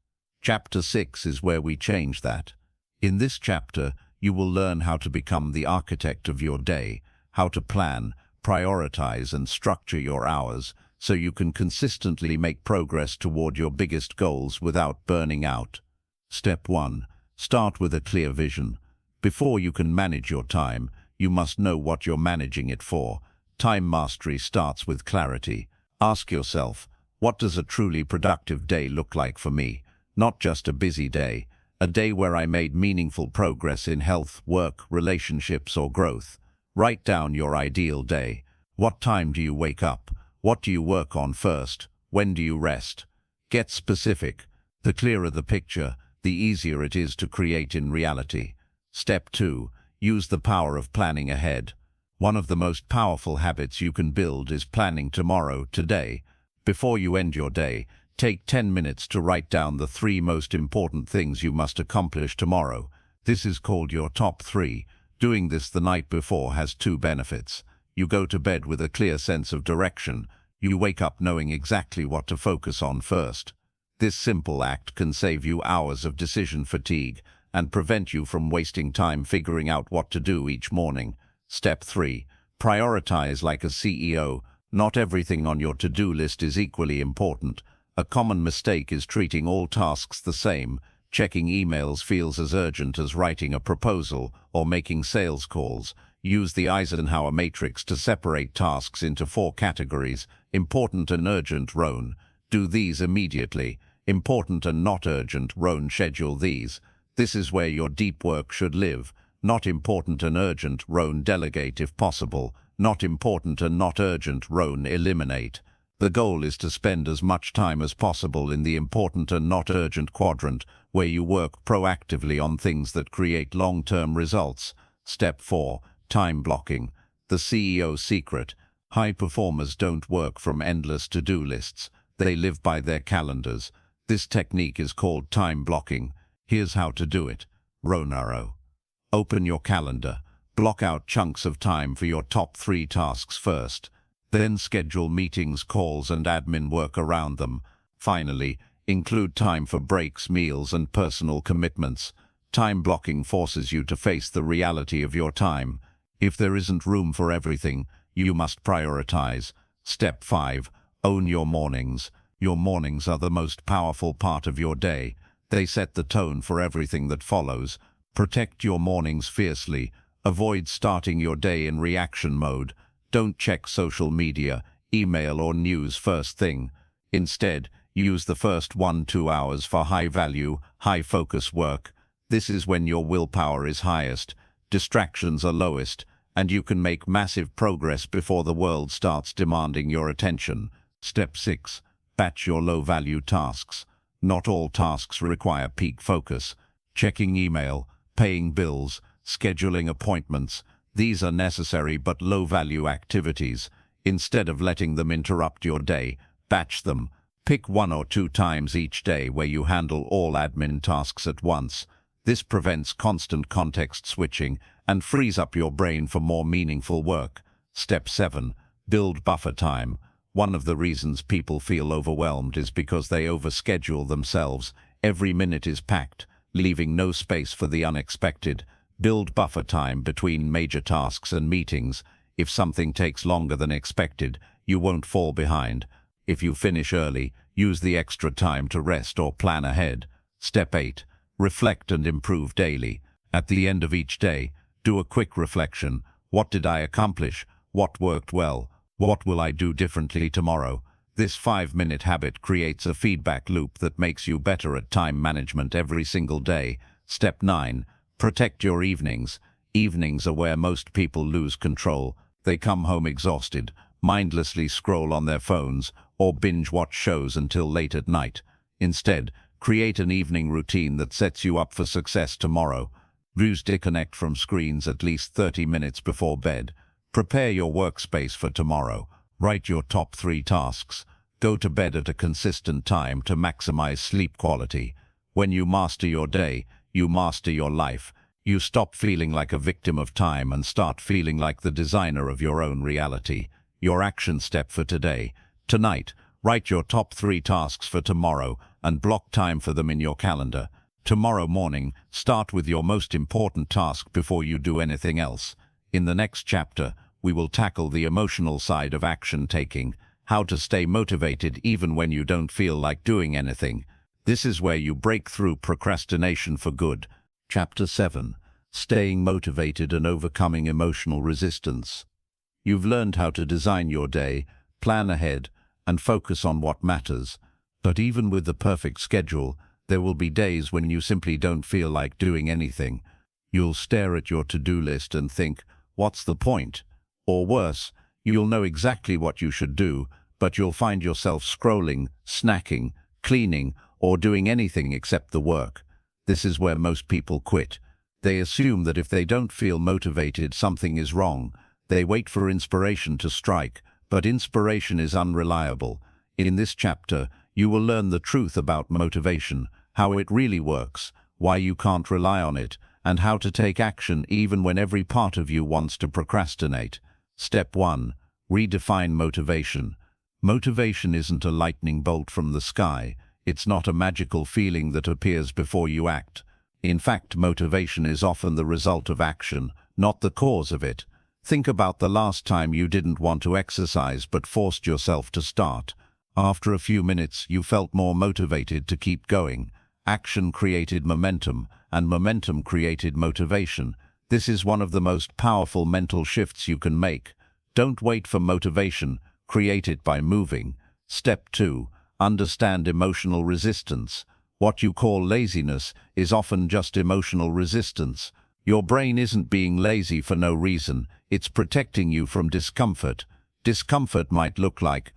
Chapter 6 is where we change that. In this chapter, you will learn how to become the architect of your day, how to plan, prioritize, and structure your hours so you can consistently make progress toward your biggest goals without burning out. Step 1. Start with a clear vision. Before you can manage your time, you must know what you're managing it for. Time mastery starts with clarity. Ask yourself, what does a truly productive day look like for me? Not just a busy day, a day where I made meaningful progress in health, work, relationships, or growth. Write down your ideal day. What time do you wake up? What do you work on first? When do you rest? Get specific. The clearer the picture, the easier it is to create in reality. Step 2. Use the power of planning ahead. One of the most powerful habits you can build is planning tomorrow, today. Before you end your day, take 10 minutes to write down the 3 most important things you must accomplish tomorrow. This is called your top 3. Doing this the night before has 2 benefits. You go to bed with a clear sense of direction. You wake up knowing exactly what to focus on first. This simple act can save you hours of decision fatigue and prevent you from wasting time figuring out what to do each morning. Step 3. Prioritize like a CEO. Not everything on your to-do list is equally important. A common mistake is treating all tasks the same. Checking emails feels as urgent as writing a proposal or making sales calls. Use the Eisenhower matrix to separate tasks into 4 categories: important and urgent, roan. Do these immediately. Important and not urgent, roan, schedule these. This is where your deep work should live. Not important and urgent, roan, delegate if possible. Not important and not urgent, roan, eliminate. The goal is to spend as much time as possible in the important and not urgent quadrant, where you work proactively on things that create long-term results. Step 4. Time blocking. The CEO's secret. High performers don't work from endless to-do lists. They live by their calendars. This technique is called time blocking. Here's how to do it. Row arrow. Open your calendar. Block out chunks of time for your top 3 tasks first. Then schedule meetings, calls, and admin work around them. Finally, include time for breaks, meals, and personal commitments. Time blocking forces you to face the reality of your time. If there isn't room for everything, you must prioritize. Step 5. Own your mornings. Your mornings are the most powerful part of your day. They set the tone for everything that follows. Protect your mornings fiercely. Avoid starting your day in reaction mode. Don't check social media, email, or news first thing. Instead, use the first 1-2 hours for high-value, high-focus work. This is when your willpower is highest, distractions are lowest, and you can make massive progress before the world starts demanding your attention. Step 6. Batch your low-value tasks. Not all tasks require peak focus. Checking email, paying bills, scheduling appointments, these are necessary but low-value activities. Instead of letting them interrupt your day, batch them. Pick 1 or 2 times each day where you handle all admin tasks at once. This prevents constant context switching and frees up your brain for more meaningful work. Step 7. Build buffer time. One of the reasons people feel overwhelmed is because they overschedule themselves. Every minute is packed, leaving no space for the unexpected. Build buffer time between major tasks and meetings. If something takes longer than expected, you won't fall behind. If you finish early, use the extra time to rest or plan ahead. Step 8. Reflect and improve daily. At the end of each day, do a quick reflection. What did I accomplish? What worked well? What will I do differently tomorrow? This 5-minute habit creates a feedback loop that makes you better at time management every single day. Step 9. Protect your evenings. Evenings are where most people lose control. They come home exhausted, mindlessly scroll on their phones, or binge-watch shows until late at night. Instead, create an evening routine that sets you up for success tomorrow. Disconnect from screens at least 30 minutes before bed. Prepare your workspace for tomorrow. Write your top 3 tasks. Go to bed at a consistent time to maximize sleep quality. When you master your day, you master your life. You stop feeling like a victim of time and start feeling like the designer of your own reality. Your action step for today. Tonight, write your top 3 tasks for tomorrow and block time for them in your calendar. Tomorrow morning, start with your most important task before you do anything else. In the next chapter, we will tackle the emotional side of action taking, how to stay motivated even when you don't feel like doing anything. This is where you break through procrastination for good. Chapter 7. Staying motivated and overcoming emotional resistance. You've learned how to design your day, plan ahead, and focus on what matters. But even with the perfect schedule, there will be days when you simply don't feel like doing anything. You'll stare at your to-do list and think, what's the point? Or worse, you'll know exactly what you should do, but you'll find yourself scrolling, snacking, cleaning, or doing anything except the work. This is where most people quit. They assume that if they don't feel motivated, something is wrong. They wait for inspiration to strike, but inspiration is unreliable. In this chapter, you will learn the truth about motivation, how it really works, why you can't rely on it, and how to take action even when every part of you wants to procrastinate. Step 1. Redefine motivation. Motivation isn't a lightning bolt from the sky. It's not a magical feeling that appears before you act. In fact, motivation is often the result of action, not the cause of it. Think about the last time you didn't want to exercise but forced yourself to start. After a few minutes, you felt more motivated to keep going. Action created momentum, and momentum created motivation. This is one of the most powerful mental shifts you can make. Don't wait for motivation, create it by moving. Step 2. Understand emotional resistance. What you call laziness is often just emotional resistance. Your brain isn't being lazy for no reason, it's protecting you from discomfort. Discomfort might look like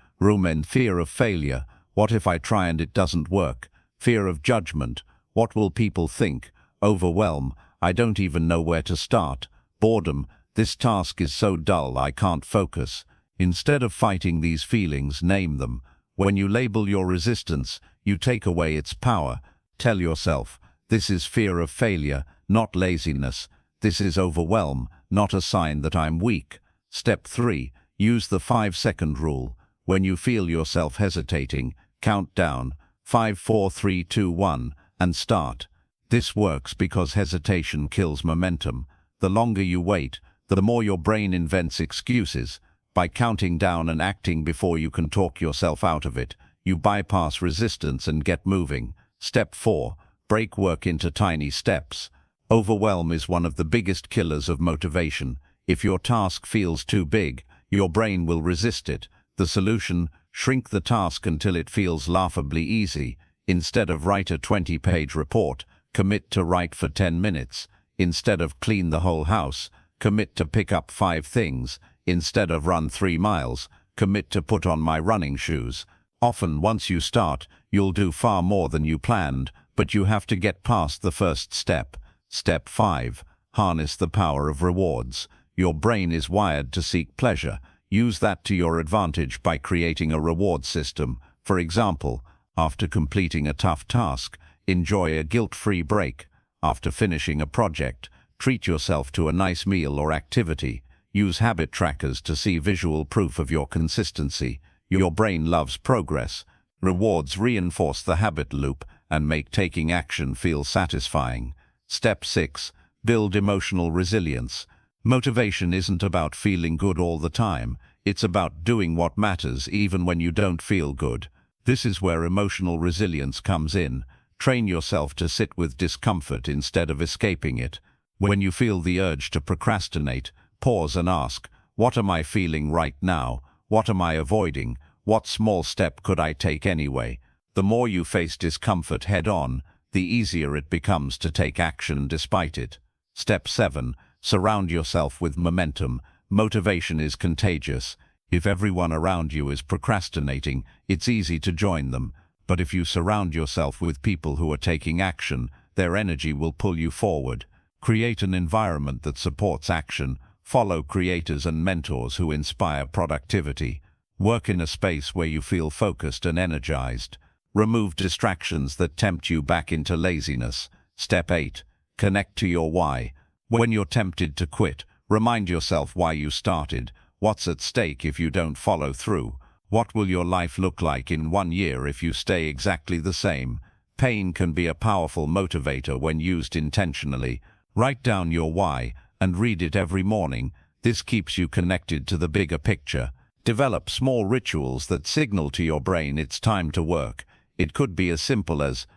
fear of failure. What if I try and it doesn't work? Fear of judgment. What will people think? Overwhelm. I don't even know where to start. Boredom. This task is so dull I can't focus. Instead of fighting these feelings, name them. When you label your resistance, you take away its power. Tell yourself, this is fear of failure, not laziness. This is overwhelm, not a sign that I'm weak. Step 3. Use the 5-second rule. When you feel yourself hesitating, count down 5, 4, 3, 2, 1, and start. This works because hesitation kills momentum. The longer you wait, the more your brain invents excuses. By counting down and acting before you can talk yourself out of it, you bypass resistance and get moving. Step 4. Break work into tiny steps. Overwhelm is one of the biggest killers of motivation. If your task feels too big, your brain will resist it. The solution: shrink the task until it feels laughably easy. Instead of write a 20-page report, commit to write for 10 minutes. Instead of clean the whole house, commit to pick up 5 things. Instead of run 3 miles, commit to put on my running shoes. Often, once you start, you'll do far more than you planned, but you have to get past the first step. Step 5. Harness the power of rewards. Your brain is wired to seek pleasure. Use that to your advantage by creating a reward system. For example, after completing a tough task, enjoy a guilt-free break. After finishing a project, treat yourself to a nice meal or activity. Use habit trackers to see visual proof of your consistency. Your brain loves progress. Rewards reinforce the habit loop and make taking action feel satisfying. Step 6. Build emotional resilience. Motivation isn't about feeling good all the time. It's about doing what matters even when you don't feel good. This is where emotional resilience comes in. Train yourself to sit with discomfort instead of escaping it. When you feel the urge to procrastinate, pause and ask, what am I feeling right now? What am I avoiding? What small step could I take anyway? The more you face discomfort head-on, the easier it becomes to take action despite it. Step 7. Surround yourself with momentum. Motivation is contagious. If everyone around you is procrastinating, it's easy to join them. But if you surround yourself with people who are taking action, their energy will pull you forward. Create an environment that supports action. Follow creators and mentors who inspire productivity. Work in a space where you feel focused and energized. Remove distractions that tempt you back into laziness. Step 8. Connect to your why. When you're tempted to quit, remind yourself why you started. What's at stake if you don't follow through? What will your life look like in 1 year if you stay exactly the same? Pain can be a powerful motivator when used intentionally. Write down your why and read it every morning. This keeps you connected to the bigger picture. Develop small rituals that signal to your brain it's time to work. It could be as simple as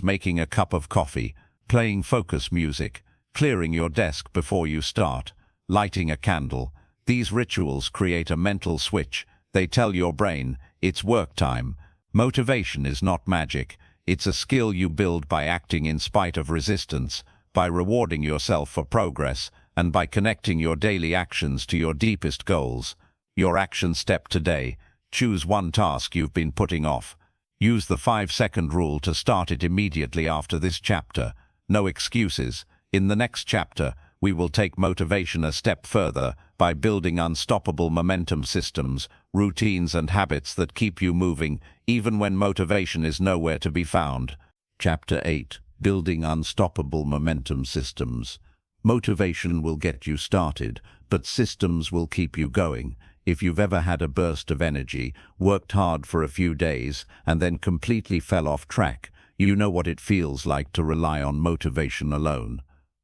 making a cup of coffee, playing focus music, clearing your desk before you start, lighting a candle. These rituals create a mental switch. They tell your brain, it's work time. Motivation is not magic. It's a skill you build by acting in spite of resistance, by rewarding yourself for progress, and by connecting your daily actions to your deepest goals. Your action step today: choose one task you've been putting off. Use the 5-second rule to start it immediately after this chapter. No excuses. In the next chapter, we will take motivation a step further by building unstoppable momentum systems, routines and habits that keep you moving even when motivation is nowhere to be found. Chapter 8. Building unstoppable momentum systems. Motivation will get you started, but systems will keep you going. If you've ever had a burst of energy, worked hard for a few days, and then completely fell off track, you know what it feels like to rely on motivation alone.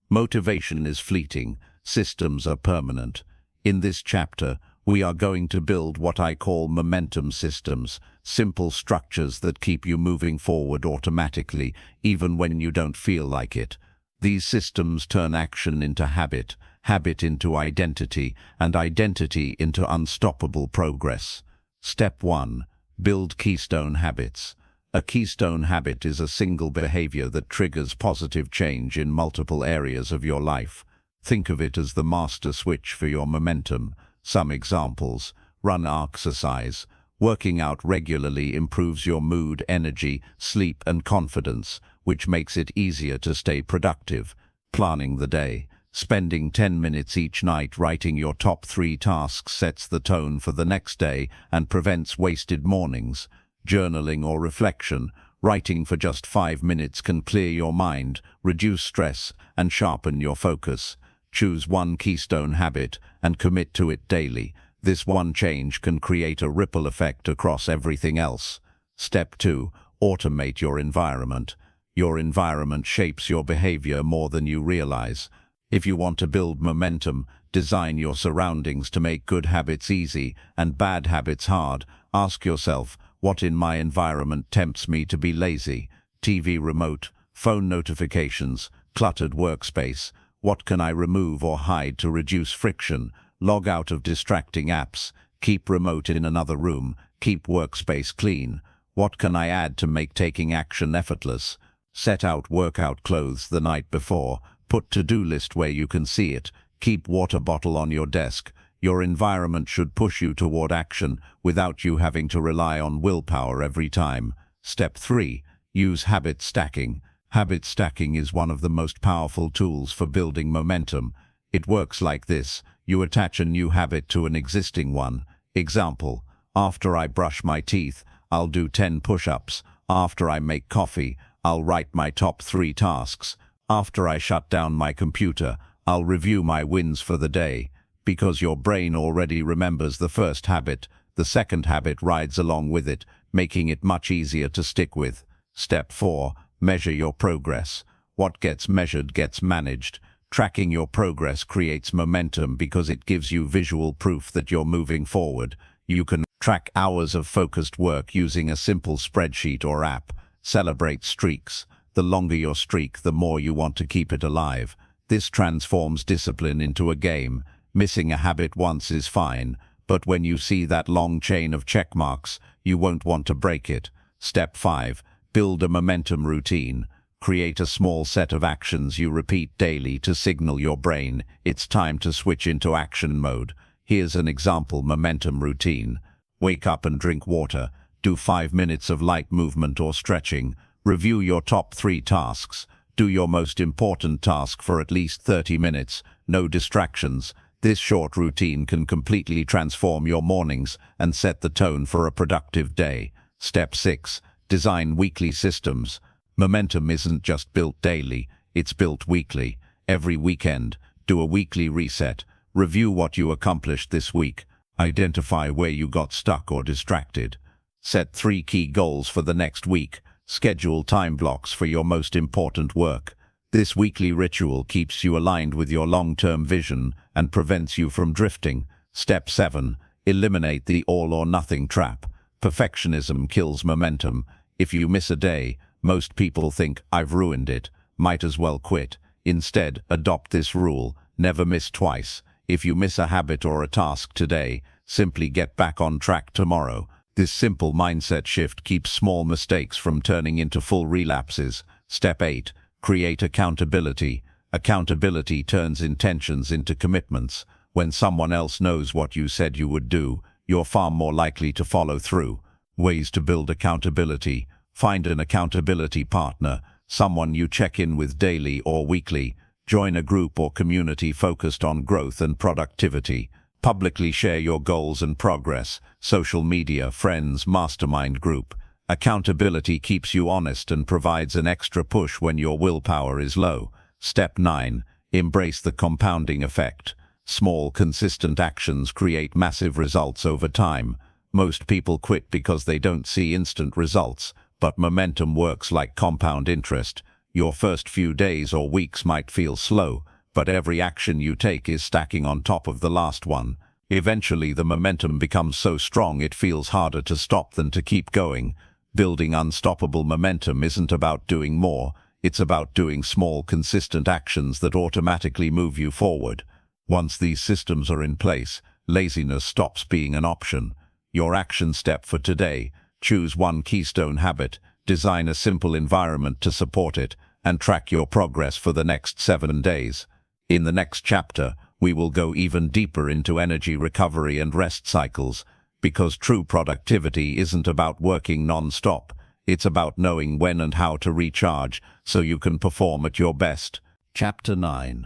Motivation is fleeting, systems are permanent. In this chapter, we are going to build what I call momentum systems, simple structures that keep you moving forward automatically, even when you don't feel like it. These systems turn action into habit, habit into identity, and identity into unstoppable progress. Step 1. Build keystone habits. A keystone habit is a single behavior that triggers positive change in multiple areas of your life. Think of it as the master switch for your momentum. Some examples: run exercise. Working out regularly improves your mood, energy, sleep, and confidence, which makes it easier to stay productive. Planning the day. Spending 10 minutes each night writing your top 3 tasks sets the tone for the next day and prevents wasted mornings. Journaling or reflection. Writing for just 5 minutes can clear your mind, reduce stress, and sharpen your focus. Choose one keystone habit and commit to it daily. This one change can create a ripple effect across everything else. Step 2. Automate your environment. Your environment shapes your behavior more than you realize. If you want to build momentum, design your surroundings to make good habits easy and bad habits hard. Ask yourself, what in my environment tempts me to be lazy? TV remote, phone notifications, cluttered workspace. What can I remove or hide to reduce friction? Log out of distracting apps. Keep remote in another room. Keep workspace clean. What can I add to make taking action effortless? Set out workout clothes the night before. Put to-do list where you can see it. Keep water bottle on your desk. Your environment should push you toward action without you having to rely on willpower every time. Step 3. Use habit stacking. Habit stacking is one of the most powerful tools for building momentum. It works like this. You attach a new habit to an existing one. Example: after I brush my teeth, I'll do 10 push-ups. After I make coffee, I'll write my top 3 tasks. After I shut down my computer, I'll review my wins for the day. Because your brain already remembers the first habit, the second habit rides along with it, making it much easier to stick with. Step 4. Measure your progress. What gets measured gets managed. Tracking your progress creates momentum because it gives you visual proof that you're moving forward. You can track hours of focused work using a simple spreadsheet or app. Celebrate streaks. The longer your streak, the more you want to keep it alive. This transforms discipline into a game. Missing a habit once is fine, but when you see that long chain of check marks, you won't want to break it. Step 5. Build a momentum routine. Create a small set of actions you repeat daily to signal your brain it's time to switch into action mode. Here's an example momentum routine. Wake up and drink water. Do 5 minutes of light movement or stretching. Review your top 3 tasks. Do your most important task for at least 30 minutes. No distractions. This short routine can completely transform your mornings and set the tone for a productive day. Step 6. Design weekly systems. Momentum isn't just built daily, it's built weekly. Every weekend, do a weekly reset. Review what you accomplished this week. Identify where you got stuck or distracted. Set 3 key goals for the next week. Schedule time blocks for your most important work. This weekly ritual keeps you aligned with your long-term vision and prevents you from drifting. Step 7. Eliminate the all-or-nothing trap. Perfectionism kills momentum. If you miss a day, most people think, "I've ruined it. Might as well quit." Instead, adopt this rule: never miss twice. If you miss a habit or a task today, simply get back on track tomorrow. This simple mindset shift keeps small mistakes from turning into full relapses. Step 8. Create accountability. Accountability turns intentions into commitments. When someone else knows what you said you would do, you're far more likely to follow through. Ways to build accountability. Find an accountability partner, someone you check in with daily or weekly. Join a group or community focused on growth and productivity. Publicly share your goals and progress. Social media, friends, mastermind group. Accountability keeps you honest and provides an extra push when your willpower is low. Step 9. Embrace the compounding effect. Small, consistent actions create massive results over time. Most people quit because they don't see instant results, but momentum works like compound interest. Your first few days or weeks might feel slow, but every action you take is stacking on top of the last one. Eventually, the momentum becomes so strong it feels harder to stop than to keep going. Building unstoppable momentum isn't about doing more, it's about doing small, consistent actions that automatically move you forward. Once these systems are in place, laziness stops being an option. Your action step for today: choose one keystone habit, design a simple environment to support it, and track your progress for the next 7 days. In the next chapter, we will go even deeper into energy recovery and rest cycles, because true productivity isn't about working non-stop. It's about knowing when and how to recharge so you can perform at your best. Chapter 9.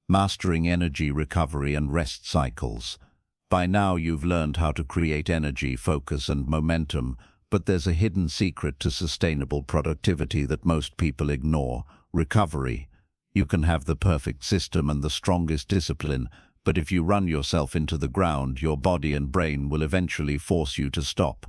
Mastering energy recovery and rest cycles. By now you've learned how to create energy, focus, and momentum, but there's a hidden secret to sustainable productivity that most people ignore: recovery. You can have the perfect system and the strongest discipline, but if you run yourself into the ground, your body and brain will eventually force you to stop.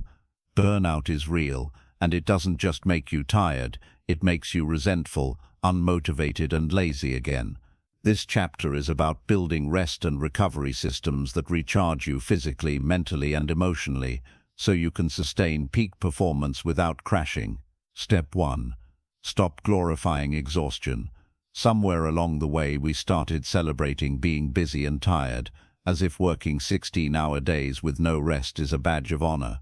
Burnout is real, and it doesn't just make you tired, it makes you resentful, unmotivated, and lazy again. This chapter is about building rest and recovery systems that recharge you physically, mentally, and emotionally, so you can sustain peak performance without crashing. Step 1. Stop glorifying exhaustion. Somewhere along the way we started celebrating being busy and tired, as if working 16-hour days with no rest is a badge of honor.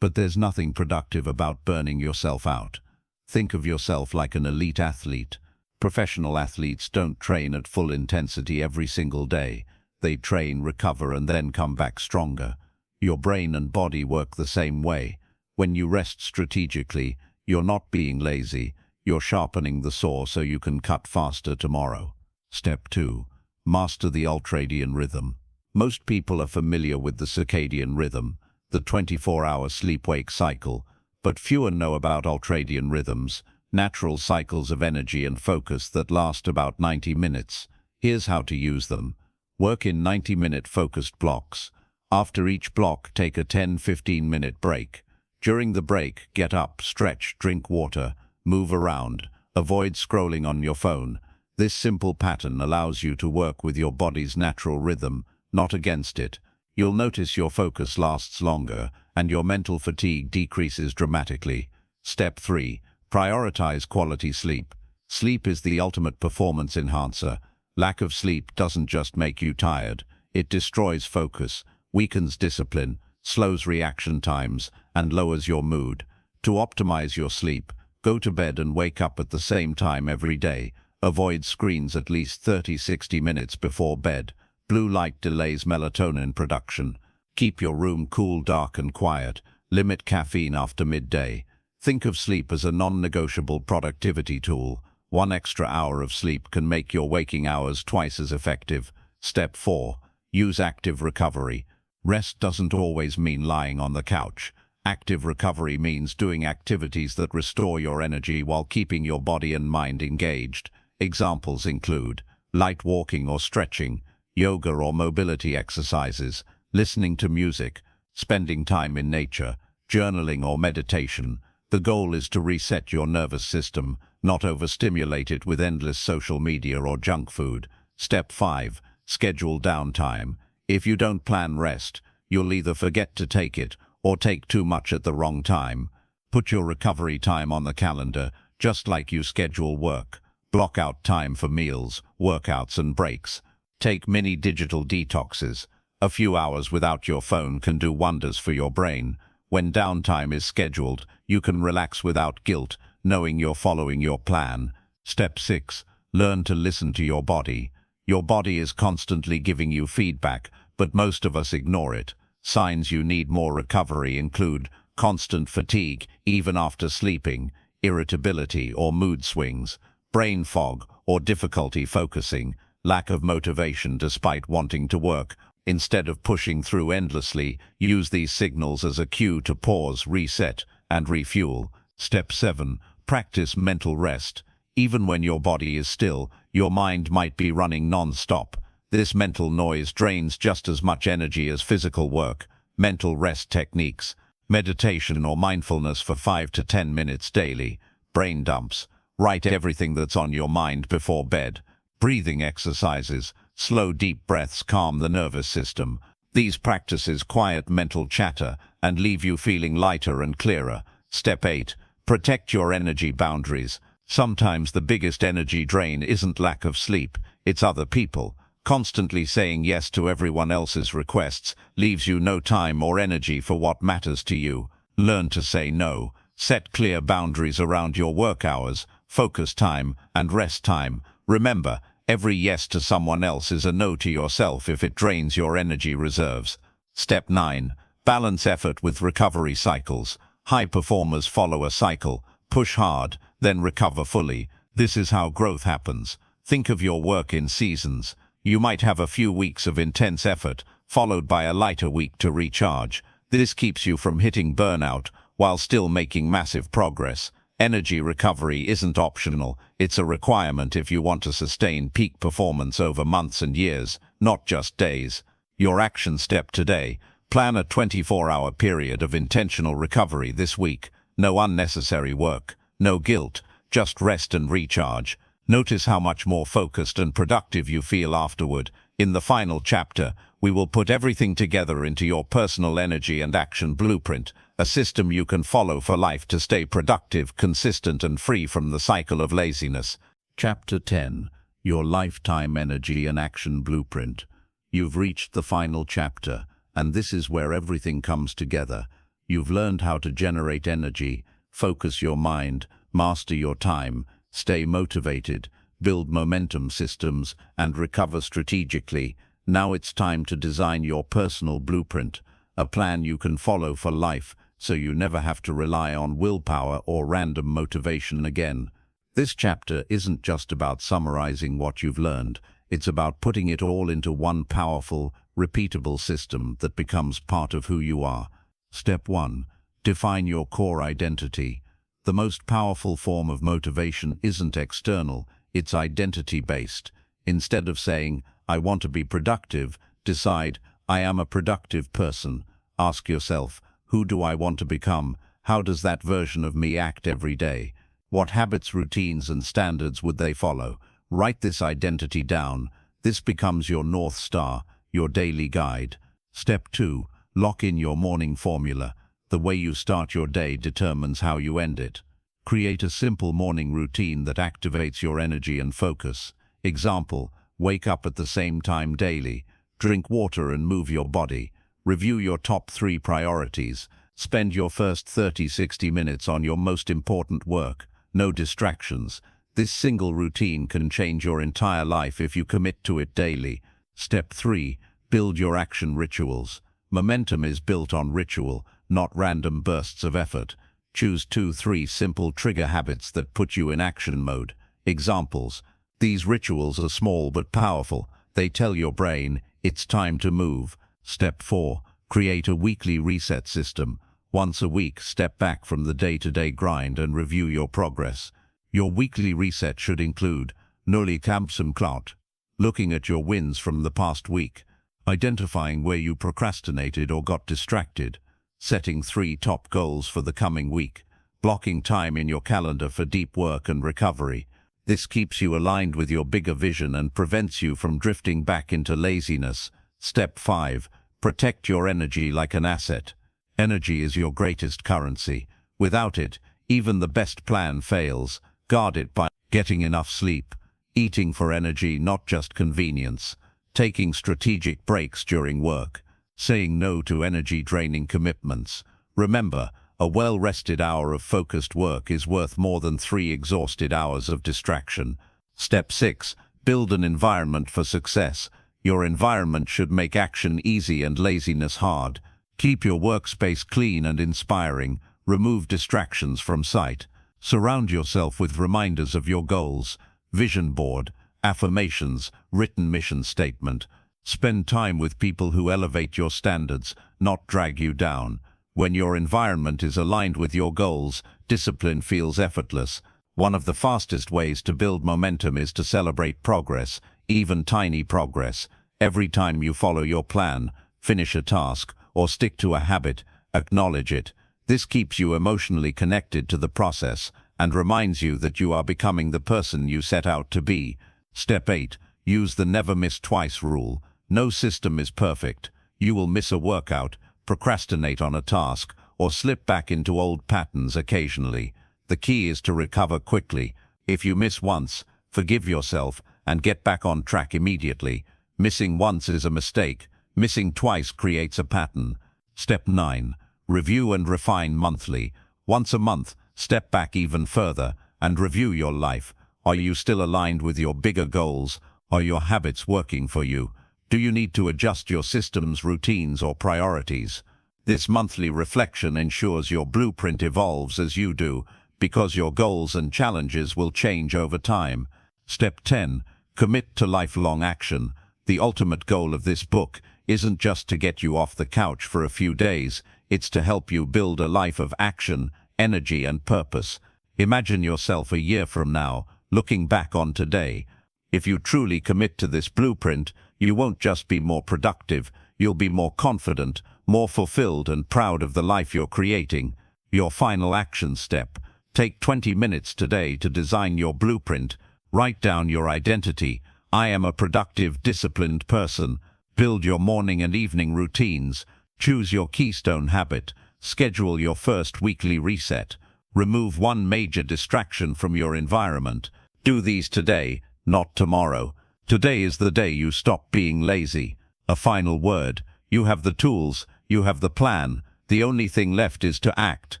But there's nothing productive about burning yourself out. Think of yourself like an elite athlete. Professional athletes don't train at full intensity every single day. They train, recover, and then come back stronger. Your brain and body work the same way. When you rest strategically, you're not being lazy. You're sharpening the saw so you can cut faster tomorrow. Step 2. Master the ultradian rhythm. Most people are familiar with the circadian rhythm, the 24-hour sleep-wake cycle, but fewer know about ultradian rhythms, natural cycles of energy and focus that last about 90 minutes. Here's how to use them. Work in 90-minute focused blocks. After each block, take a 10-15-minute break. During the break, get up, stretch, drink water, move around. Avoid scrolling on your phone. This simple pattern allows you to work with your body's natural rhythm, not against it. You'll notice your focus lasts longer, and your mental fatigue decreases dramatically. Step 3. Prioritize quality sleep. Sleep is the ultimate performance enhancer. Lack of sleep doesn't just make you tired. It destroys focus, weakens discipline, slows reaction times, and lowers your mood. To optimize your sleep, go to bed and wake up at the same time every day. Avoid screens at least 30-60 minutes before bed. Blue light delays melatonin production. Keep your room cool, dark, and quiet. Limit caffeine after midday. Think of sleep as a non-negotiable productivity tool. 1 extra hour of sleep can make your waking hours twice as effective. Step 4. Use active recovery. Rest doesn't always mean lying on the couch. Active recovery means doing activities that restore your energy while keeping your body and mind engaged. Examples include light walking or stretching, yoga or mobility exercises, listening to music, spending time in nature, journaling or meditation. The goal is to reset your nervous system, not overstimulate it with endless social media or junk food. Step 5. Schedule downtime. If you don't plan rest, you'll either forget to take it or take too much at the wrong time. Put your recovery time on the calendar, just like you schedule work. Block out time for meals, workouts, and breaks. Take mini digital detoxes. A few hours without your phone can do wonders for your brain. When downtime is scheduled, you can relax without guilt, knowing you're following your plan. Step 6. Learn to listen to your body. Your body is constantly giving you feedback, but most of us ignore it. Signs you need more recovery include constant fatigue, even after sleeping, irritability or mood swings, brain fog or difficulty focusing, lack of motivation despite wanting to work. Instead of pushing through endlessly, use these signals as a cue to pause, reset, and refuel. Step 7. Practice mental rest. Even when your body is still, your mind might be running non-stop. This mental noise drains just as much energy as physical work. Mental rest techniques. Meditation or mindfulness for 5 to 10 minutes daily. Brain dumps. Write everything that's on your mind before bed. Breathing exercises. Slow, deep breaths calm the nervous system. These practices quiet mental chatter and leave you feeling lighter and clearer. Step 8. Protect your energy boundaries. Sometimes the biggest energy drain isn't lack of sleep, it's other people. Constantly saying yes to everyone else's requests leaves you no time or energy for what matters to you. Learn to say no. Set clear boundaries around your work hours, focus time, and rest time. Remember, every yes to someone else is a no to yourself if it drains your energy reserves. Step 9. Balance effort with recovery cycles. High performers follow a cycle. Push hard, then recover fully. This is how growth happens. Think of your work in seasons. You might have a few weeks of intense effort, followed by a lighter week to recharge. This keeps you from hitting burnout while still making massive progress. Energy recovery isn't optional, it's a requirement if you want to sustain peak performance over months and years, not just days. Your action step today: plan a 24-hour period of intentional recovery this week. No unnecessary work, no guilt, just rest and recharge. Notice how much more focused and productive you feel afterward. In the final chapter, we will put everything together into your personal energy and action blueprint, a system you can follow for life to stay productive, consistent, and free from the cycle of laziness. Chapter 10. Your Lifetime Energy and Action Blueprint. You've reached the final chapter, and this is where everything comes together. You've learned how to generate energy, focus your mind, master your time, stay motivated, build momentum systems, and recover strategically. Now it's time to design your personal blueprint, a plan you can follow for life, so you never have to rely on willpower or random motivation again. This chapter isn't just about summarizing what you've learned, it's about putting it all into one powerful, repeatable system that becomes part of who you are. Step 1. Define your core identity. The most powerful form of motivation isn't external, it's identity-based. Instead of saying, "I want to be productive," decide, "I am a productive person." Ask yourself, who do I want to become? How does that version of me act every day? What habits, routines, and standards would they follow? Write this identity down. This becomes your North Star, your daily guide. Step 2. Lock in your morning formula. The way you start your day determines how you end it. Create a simple morning routine that activates your energy and focus. Example: wake up at the same time daily. Drink water and move your body. Review your top 3 priorities. Spend your first 30-60 minutes on your most important work. No distractions. This single routine can change your entire life if you commit to it daily. Step 3. Build your action rituals. Momentum is built on ritual, not random bursts of effort. Choose 2-3 simple trigger habits that put you in action mode. Examples: these rituals are small but powerful. They tell your brain, it's time to move. Step 4. Create a weekly reset system. Once a week, step back from the day-to-day grind and review your progress. Your weekly reset should include Clout, looking at your wins from the past week, identifying where you procrastinated or got distracted, setting 3 top goals for the coming week, blocking time in your calendar for deep work and recovery. This keeps you aligned with your bigger vision and prevents you from drifting back into laziness. Step 5. Protect your energy like an asset. Energy is your greatest currency. Without it, even the best plan fails. Guard it by getting enough sleep, eating for energy, not just convenience, taking strategic breaks during work, saying no to energy-draining commitments. Remember, a well-rested hour of focused work is worth more than 3 exhausted hours of distraction. Step 6. Build an environment for success. Your environment should make action easy and laziness hard. Keep your workspace clean and inspiring. Remove distractions from sight. Surround yourself with reminders of your goals. Vision board, affirmations, written mission statement. Spend time with people who elevate your standards, not drag you down. When your environment is aligned with your goals, discipline feels effortless. One of the fastest ways to build momentum is to celebrate progress, even tiny progress. Every time you follow your plan, finish a task, or stick to a habit, acknowledge it. This keeps you emotionally connected to the process and reminds you that you are becoming the person you set out to be. Step 8. Use the never miss twice rule. No system is perfect. You will miss a workout, procrastinate on a task, or slip back into old patterns occasionally. The key is to recover quickly. If you miss once, forgive yourself and get back on track immediately. Missing once is a mistake. Missing twice creates a pattern. Step 9. Review and refine monthly. Once a month, step back even further and review your life. Are you still aligned with your bigger goals? Are your habits working for you? Do you need to adjust your systems, routines, or priorities? This monthly reflection ensures your blueprint evolves as you do, because your goals and challenges will change over time. Step 10. Commit to lifelong action. The ultimate goal of this book isn't just to get you off the couch for a few days. It's to help you build a life of action, energy, and purpose. Imagine yourself a year from now, looking back on today. If you truly commit to this blueprint, you won't just be more productive, you'll be more confident, more fulfilled, and proud of the life you're creating. Your final action step. Take 20 minutes today to design your blueprint. Write down your identity. I am a productive, disciplined person. Build your morning and evening routines. Choose your keystone habit. Schedule your first weekly reset. Remove one major distraction from your environment. Do these today, not tomorrow. Today is the day you stop being lazy. A final word. You have the tools. You have the plan. The only thing left is to act.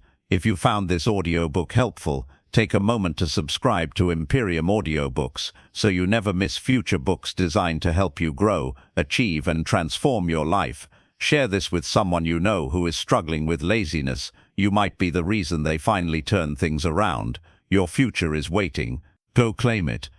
If you found this audiobook helpful, take a moment to subscribe to Imperium Audiobooks so you never miss future books designed to help you grow, achieve, and transform your life. Share this with someone you know who is struggling with laziness. You might be the reason they finally turn things around. Your future is waiting. Go claim it.